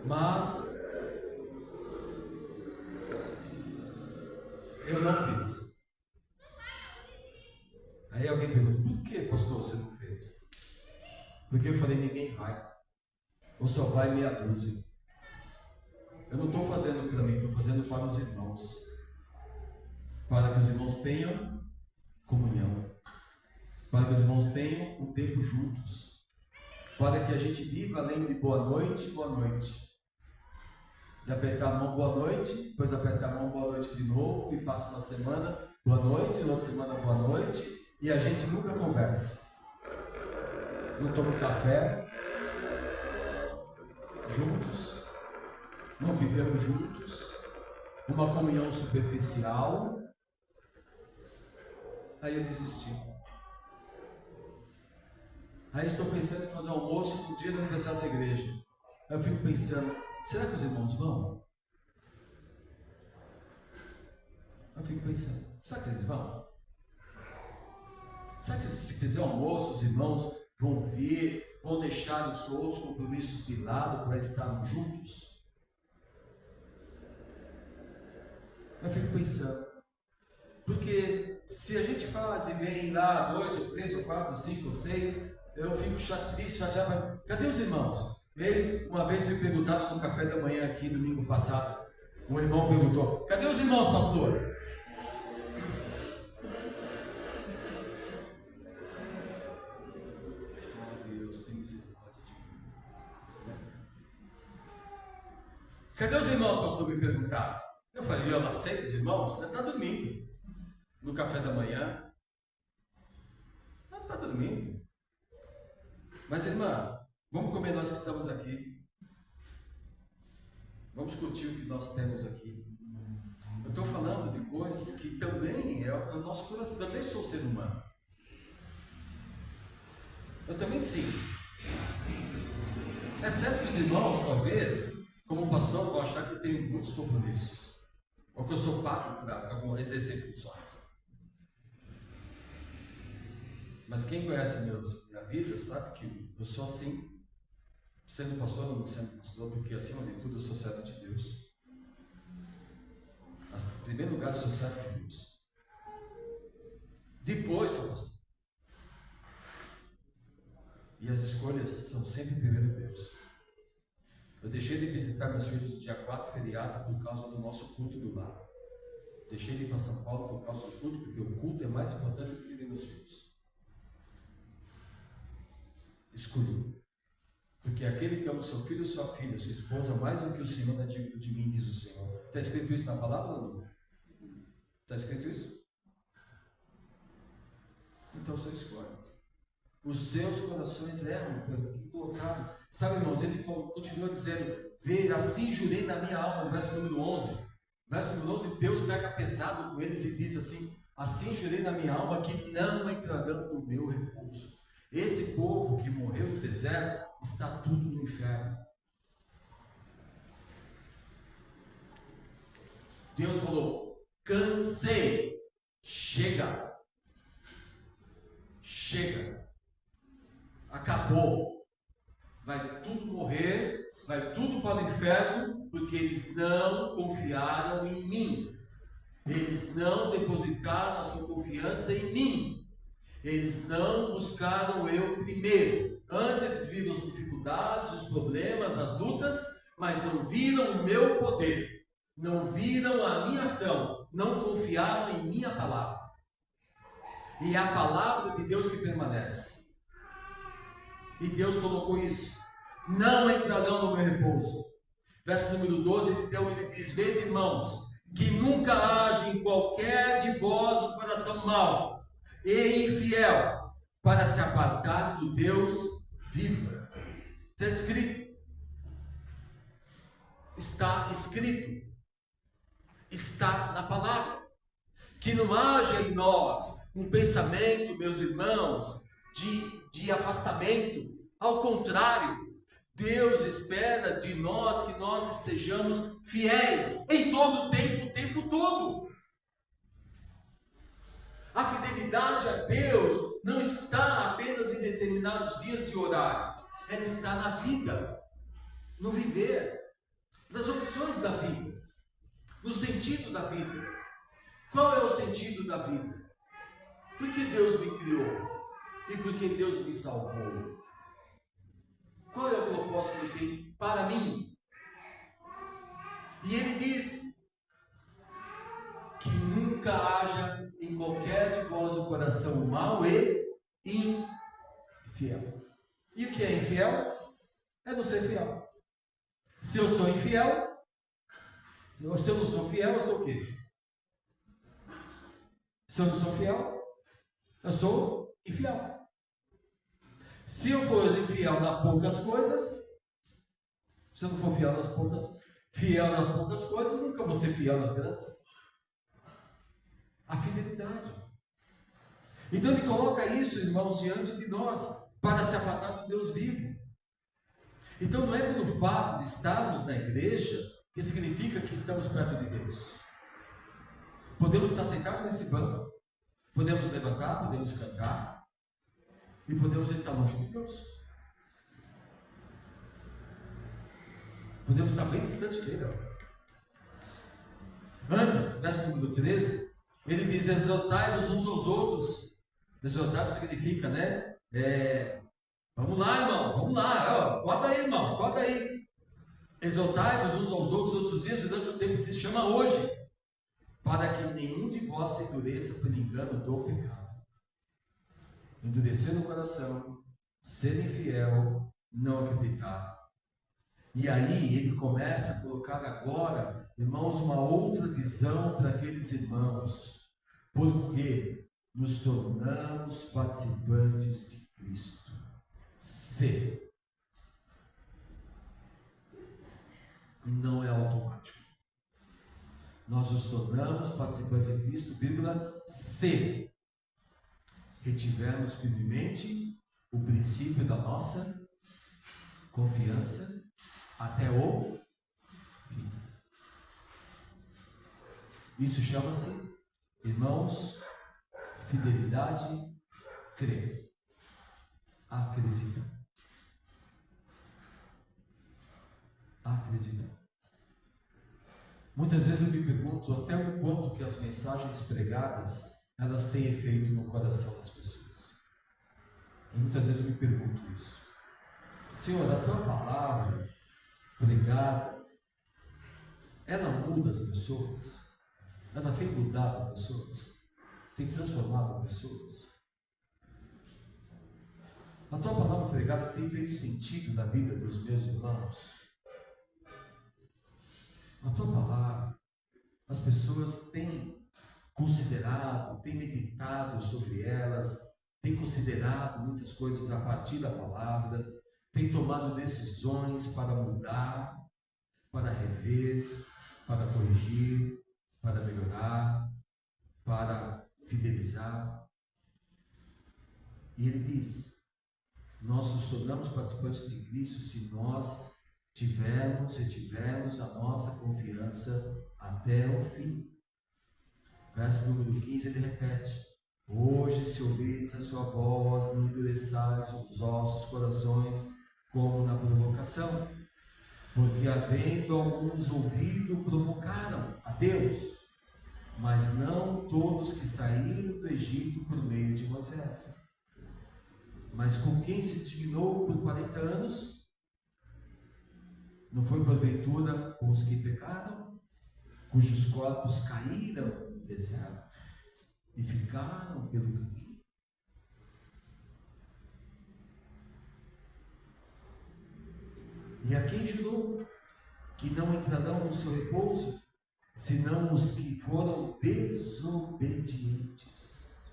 Mas eu não fiz. Aí alguém pergunta, por que, pastor, você não fez? Porque eu falei, ninguém vai. Ou só vai meia dúzia. Eu não estou fazendo para mim, estou fazendo para os irmãos. Para que os irmãos tenham comunhão. Para que os irmãos tenham um tempo juntos. Para que a gente viva além de boa noite, de apertar a mão, boa noite, depois apertar a mão, boa noite de novo, e passa uma semana, boa noite, na outra semana, boa noite, e a gente nunca conversa. Não toma café juntos, não vivemos juntos, uma comunhão superficial. Aí eu desisti. Aí estou pensando em fazer um almoço no dia do aniversário da igreja. Aí eu fico pensando, será que os irmãos vão? Eu fico pensando, será que eles vão? Será que se fizer almoço, os irmãos vão vir, vão deixar os outros compromissos de lado para estarmos juntos? Eu fico pensando, porque se a gente faz e vem lá 2 ou 3 ou 4 ou 5 ou 6, eu fico triste, chateado. Cadê os irmãos? Ele, uma vez me perguntaram no café da manhã aqui, domingo passado, um irmão perguntou, cadê os irmãos, pastor? Oh Deus, tem misericórdia de mim. Cadê os irmãos, pastor? Me perguntaram. Eu falei, eu não aceito os irmãos? Deve estar dormindo. No café da manhã. Deve estar dormindo. Mas irmã, vamos comer nós que estamos aqui. Vamos curtir o que nós temos aqui. Eu estou falando de coisas que também é o nosso coração. Também sou ser humano. Eu também sim. É certo que os irmãos, talvez, como pastor, vão achar que eu tenho muitos compromissos. Ou que eu sou pago para exercer funções. Mas quem conhece minha vida sabe que eu sou assim, sendo pastor ou não sendo pastor, porque acima de tudo eu sou servo de Deus. Mas, em primeiro lugar, eu sou servo de Deus. Depois sou pastor. E as escolhas são sempre primeiro Deus. Eu deixei de visitar meus filhos no dia 4, feriado, por causa do nosso culto do lar. Deixei de ir para São Paulo por causa do culto, porque o culto é mais importante do que ver meus filhos. Escolhi. Porque aquele que ama o seu filho ou sua filha, sua esposa, mais do que o Senhor é digno de mim, diz o Senhor. Está escrito isso na palavra ou não? Está escrito isso? Então são escolhas. Os seus corações erram pelo colocado. Sabe, irmãos, ele continua dizendo, assim jurei na minha alma, no verso número 11. No verso número 11, Deus pega pesado com eles e diz assim jurei na minha alma que não entrarão no meu repouso. Esse povo que morreu no deserto está tudo no inferno. Deus falou, cansei, chega, acabou, vai tudo morrer, vai tudo para o inferno, porque eles não confiaram em mim, eles não depositaram a sua confiança em mim. Eles não buscaram eu primeiro. Antes eles viram as dificuldades, os problemas, as lutas, mas não viram o meu poder. Não viram a minha ação. Não confiaram em minha palavra. E é a palavra de Deus que permanece. E Deus colocou isso. Não entrarão no meu repouso. Verso número 12, então ele diz, vede, irmãos, que nunca haja em qualquer de vós um coração mau e infiel, para se apartar do Deus vivo. Está escrito, está escrito, está na palavra. Que não haja em nós um pensamento, meus irmãos, de afastamento. Ao contrário, Deus espera de nós que nós sejamos fiéis em todo o tempo todo. A fidelidade a Deus não está apenas em determinados dias e horários. Ela está na vida, no viver, nas opções da vida, no sentido da vida. Qual é o sentido da vida? Por que Deus me criou? E por que Deus me salvou? Qual é o propósito que Deus tem para mim? E Ele diz que nunca haja em qualquer de vós o coração mau e infiel. E o que é infiel? É não ser fiel. Se eu sou infiel, se eu não sou fiel, eu sou o quê? Se eu não sou fiel, eu sou infiel. Se eu for infiel nas poucas coisas, se eu não for fiel nas poucas coisas, nunca vou ser fiel nas grandes. A fidelidade. Então ele coloca isso, irmãos, diante de nós, para se apartar do Deus vivo. Então não é pelo fato de estarmos na igreja que significa que estamos perto de Deus. Podemos estar sentados nesse banco, podemos levantar, podemos cantar, e podemos estar longe de Deus. Podemos estar bem distante dele. Antes, verso número 13, ele diz: exortai-vos uns aos outros. Exortar significa, né? Vamos lá, irmãos, vamos lá. Bota aí, irmão, bota aí. Exortai-vos uns aos outros todos os dias durante o tempo que se chama hoje, para que nenhum de vós se endureça pelo engano do pecado. Endurecer o coração, ser infiel, não acreditar. E aí ele começa a colocar agora, irmãos, uma outra visão para aqueles irmãos. Porque nos tornamos participantes de Cristo. Se. Não é automático. Nós nos tornamos participantes de Cristo, vírgula, se retivermos firmemente o princípio da nossa confiança até o fim. Isso chama-se, irmãos, fidelidade, crer, acreditar. Acreditar. Muitas vezes eu me pergunto até o quanto que as mensagens pregadas elas têm efeito no coração das pessoas. E muitas vezes eu me pergunto isso. Senhor, a tua palavra pregada, ela muda as pessoas? Ela tem mudado as pessoas? Tem transformado as pessoas? A tua palavra pregada tem feito sentido na vida dos meus irmãos? A tua palavra, as pessoas têm considerado, têm meditado sobre elas, têm considerado muitas coisas a partir da palavra, têm tomado decisões para mudar, para rever, para corrigir, para melhorar, para fidelizar. E ele diz: nós nos tornamos participantes de Cristo se nós retivermos a nossa confiança até o fim. Verso número 15 ele repete: hoje, se ouvirdes a sua voz, não endureçais os vossos corações como na provocação, porque havendo alguns ouvido, provocaram a Deus, mas não todos que saíram do Egito por meio de Moisés. Mas com quem se dignou por 40 anos? Não foi porventura com os que pecaram, cujos corpos caíram no deserto e ficaram pelo caminho? E a quem jurou que não entrarão no seu repouso, senão os que foram desobedientes?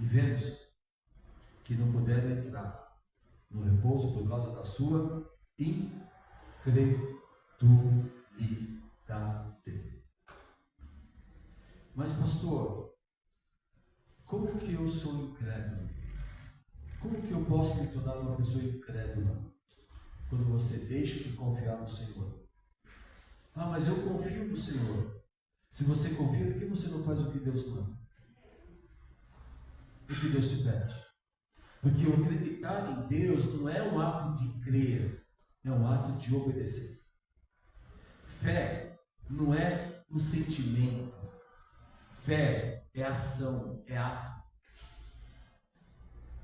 E vemos que não puderam entrar no repouso por causa da sua incredulidade. Mas pastor, como que eu sou incrédulo? Como que eu posso me tornar uma pessoa incrédula? Quando você deixa de confiar no Senhor. Ah, mas eu confio no Senhor. Se você confia, por que você não faz o que Deus manda? O que Deus te pede? Porque o acreditar em Deus não é um ato de crer, é um ato de obedecer. Fé não é um sentimento. Fé é ação, é ato.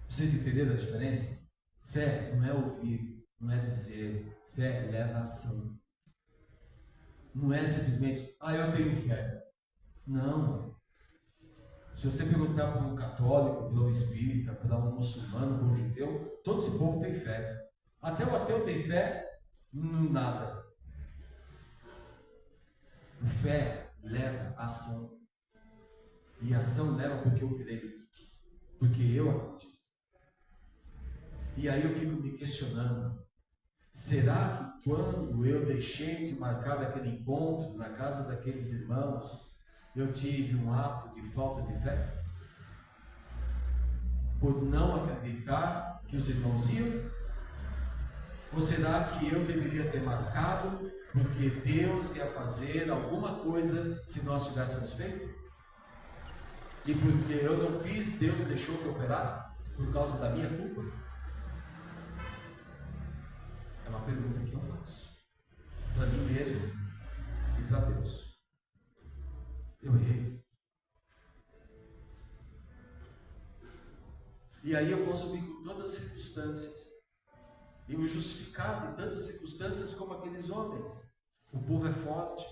Vocês entenderam a diferença? Fé não é ouvir, não é dizer. Fé leva a ação. Não é simplesmente, eu tenho fé. Não. Se você perguntar para um católico, para um espírita, para um muçulmano, para um judeu, todo esse povo tem fé. Até o ateu tem fé, nada. Fé leva a ação. E a ação leva porque eu creio. Porque eu acredito. E aí eu fico me questionando, será que quando eu deixei de marcar aquele encontro na casa daqueles irmãos, eu tive um ato de falta de fé? Por não acreditar que os irmãos iam? Ou será que eu deveria ter marcado porque Deus ia fazer alguma coisa se nós tivéssemos feito? E porque eu não fiz, Deus deixou de operar por causa da minha culpa? É uma pergunta que eu faço para mim mesmo e para Deus. Eu errei. E aí eu posso vir com todas as circunstâncias e me justificar de tantas circunstâncias como aqueles homens. O povo é forte,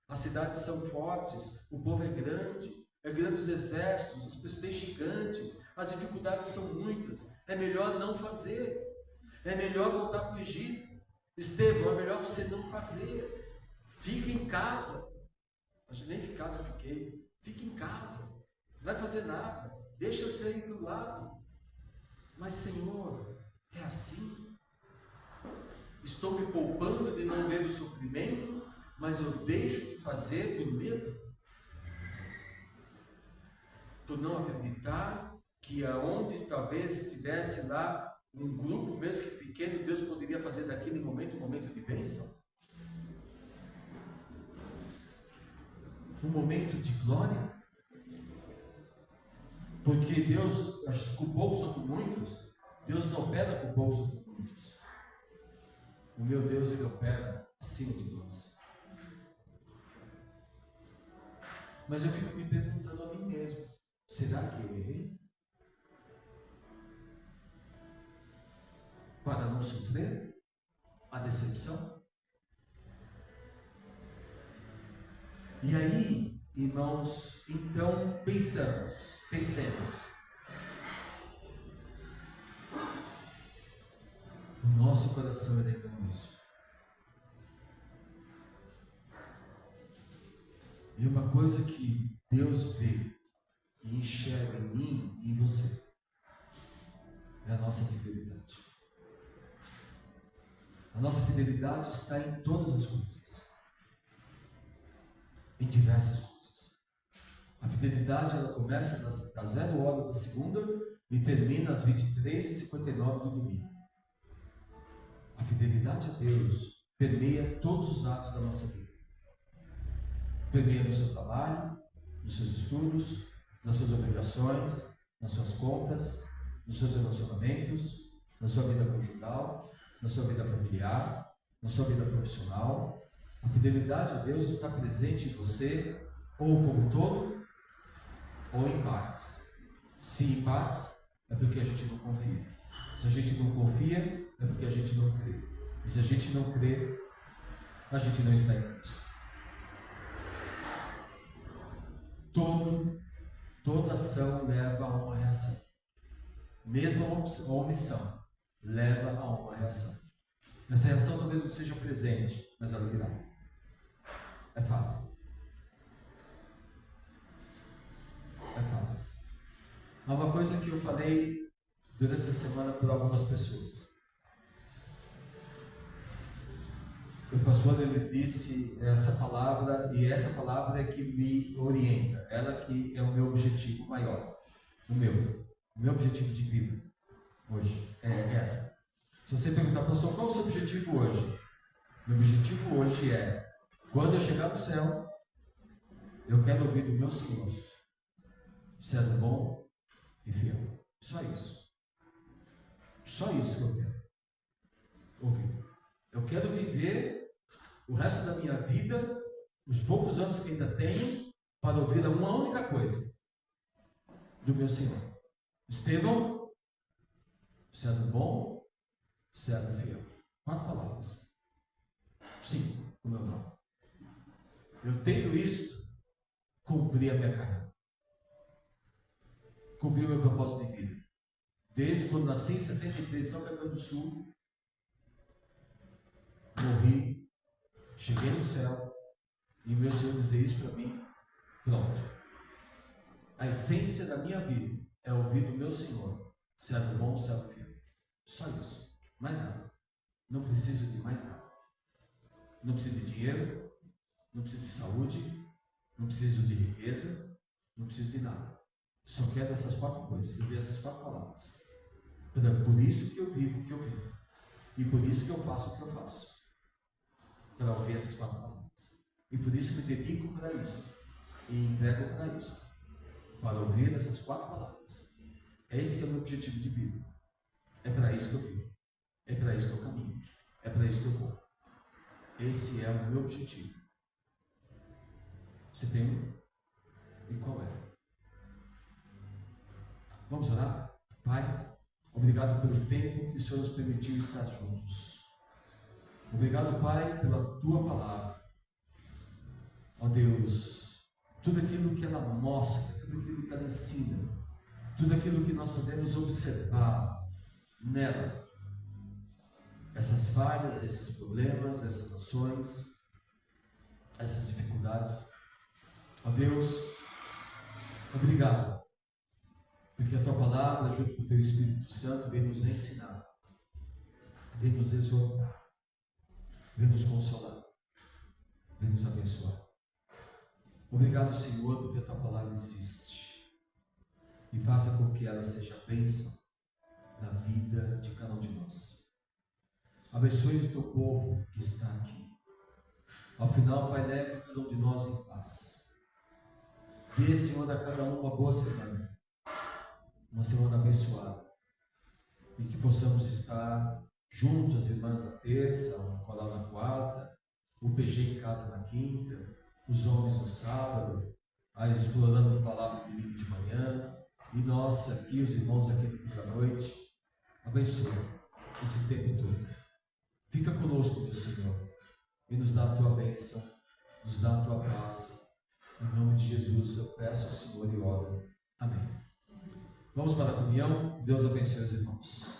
as cidades são fortes, o povo é grande os exércitos, as pessoas têm gigantes, as dificuldades são muitas. É melhor não fazer. É melhor voltar para o Egito. Estevão, é melhor você não fazer. Fique em casa. Mas nem em casa fiquei. Fique em casa. Não vai fazer nada. Deixa eu sair do lado. Mas Senhor, é assim? Estou me poupando de não ver o sofrimento, mas eu deixo de fazer por medo? Por não acreditar que aonde talvez estivesse lá um grupo, mesmo que pequeno, Deus poderia fazer daquele momento um momento de bênção? Um momento de glória? Porque Deus, com poucos ou com muitos, Deus não opera com poucos ou com muitos. O meu Deus, Ele opera acima de nós. Mas eu fico me perguntando a mim mesmo, será que eu errei? Para não sofrer a decepção? E aí, irmãos, então pensemos. O nosso coração é enganoso. E uma coisa que Deus vê e enxerga em mim e em você é a nossa fidelidade. A nossa fidelidade está em todas as coisas, em diversas coisas. A fidelidade ela começa da 0 hora da segunda e termina às 23h59 do domingo. A fidelidade a Deus permeia todos os atos da nossa vida. Permeia no seu trabalho, nos seus estudos, nas suas obrigações, nas suas contas, nos seus relacionamentos, na sua vida conjugal, na sua vida familiar, na sua vida profissional. A fidelidade a Deus está presente em você, ou como todo, ou em partes. Se em partes, é porque a gente não confia. Se a gente não confia, é porque a gente não crê. E se a gente não crê, a gente não está em Cristo. Toda ação leva a uma reação. Mesmo a omissão leva a uma reação. Essa reação talvez não seja presente, mas ela virá. É fato. É fato. Há uma coisa que eu falei durante a semana para algumas pessoas. o pastor ele disse essa palavra, e essa palavra é que me orienta, ela que é o meu objetivo maior, o meu objetivo de vida hoje é essa. Se você perguntar, pastor, qual é o seu objetivo hoje? Meu objetivo hoje é, quando eu chegar no céu, eu quero ouvir do meu Senhor, sendo bom e fiel. Só isso. Só isso que eu quero ouvir. Eu quero viver o resto da minha vida, os poucos anos que ainda tenho, para ouvir uma única coisa do meu Senhor. Estevão, sendo bom, sendo fiel. 4 palavras. 5, o meu nome. Eu tendo isso, cumpri a minha carreira. Cumpri o meu propósito de vida. Desde quando nasci em 63, São Caetano do Sul, morri, cheguei no céu, e o meu Senhor dizer isso para mim, pronto. A essência da minha vida é ouvir do meu Senhor, sendo bom, sendo fiel. Só isso. Mais nada. Não preciso de mais nada. Não preciso de dinheiro, não preciso de saúde, não preciso de riqueza, não preciso de nada. Só quero essas 4 coisas, viver essas 4 palavras. Por isso que eu vivo o que eu vivo. E por isso que eu faço o que eu faço. Para ouvir essas 4 palavras. E por isso que me dedico para isso. E entrego para isso. Para ouvir essas 4 palavras. Esse é o meu objetivo de vida. É para isso que eu vivo. É para isso que eu caminho. É para isso que eu vou. Esse é o meu objetivo. Você tem um? E qual é? Vamos orar? Pai, obrigado pelo tempo que o Senhor nos permitiu estar juntos. Obrigado, Pai, pela Tua palavra. Ó Deus, tudo aquilo que ela mostra, tudo aquilo que ela ensina, tudo aquilo que nós podemos observar nela, essas falhas, esses problemas, essas ações, essas dificuldades. Ó Deus, obrigado, porque a Tua palavra, junto com o Teu Espírito Santo, vem nos ensinar, vem nos exortar, vem nos consolar, vem nos abençoar. Obrigado, Senhor, porque a Tua palavra existe e faça com que ela seja bênção na vida de cada um de nós. Abençoe o Teu povo que está aqui. Ao final, Pai, leve cada um de nós em paz. Dê, Senhor, a cada um uma boa semana, uma semana abençoada, e que possamos estar juntos, as irmãs na terça, o coral na quarta, o PG em casa na quinta, os homens no sábado, aí explorando a palavra no domingo de manhã, e nós aqui, os irmãos aqui no domingo à noite. Abençoe esse tempo todo. Fica conosco, meu Senhor, e nos dá a Tua bênção, nos dá a Tua paz. Em nome de Jesus eu peço ao Senhor e oro. Amém. Vamos para a comunhão. Deus abençoe os irmãos.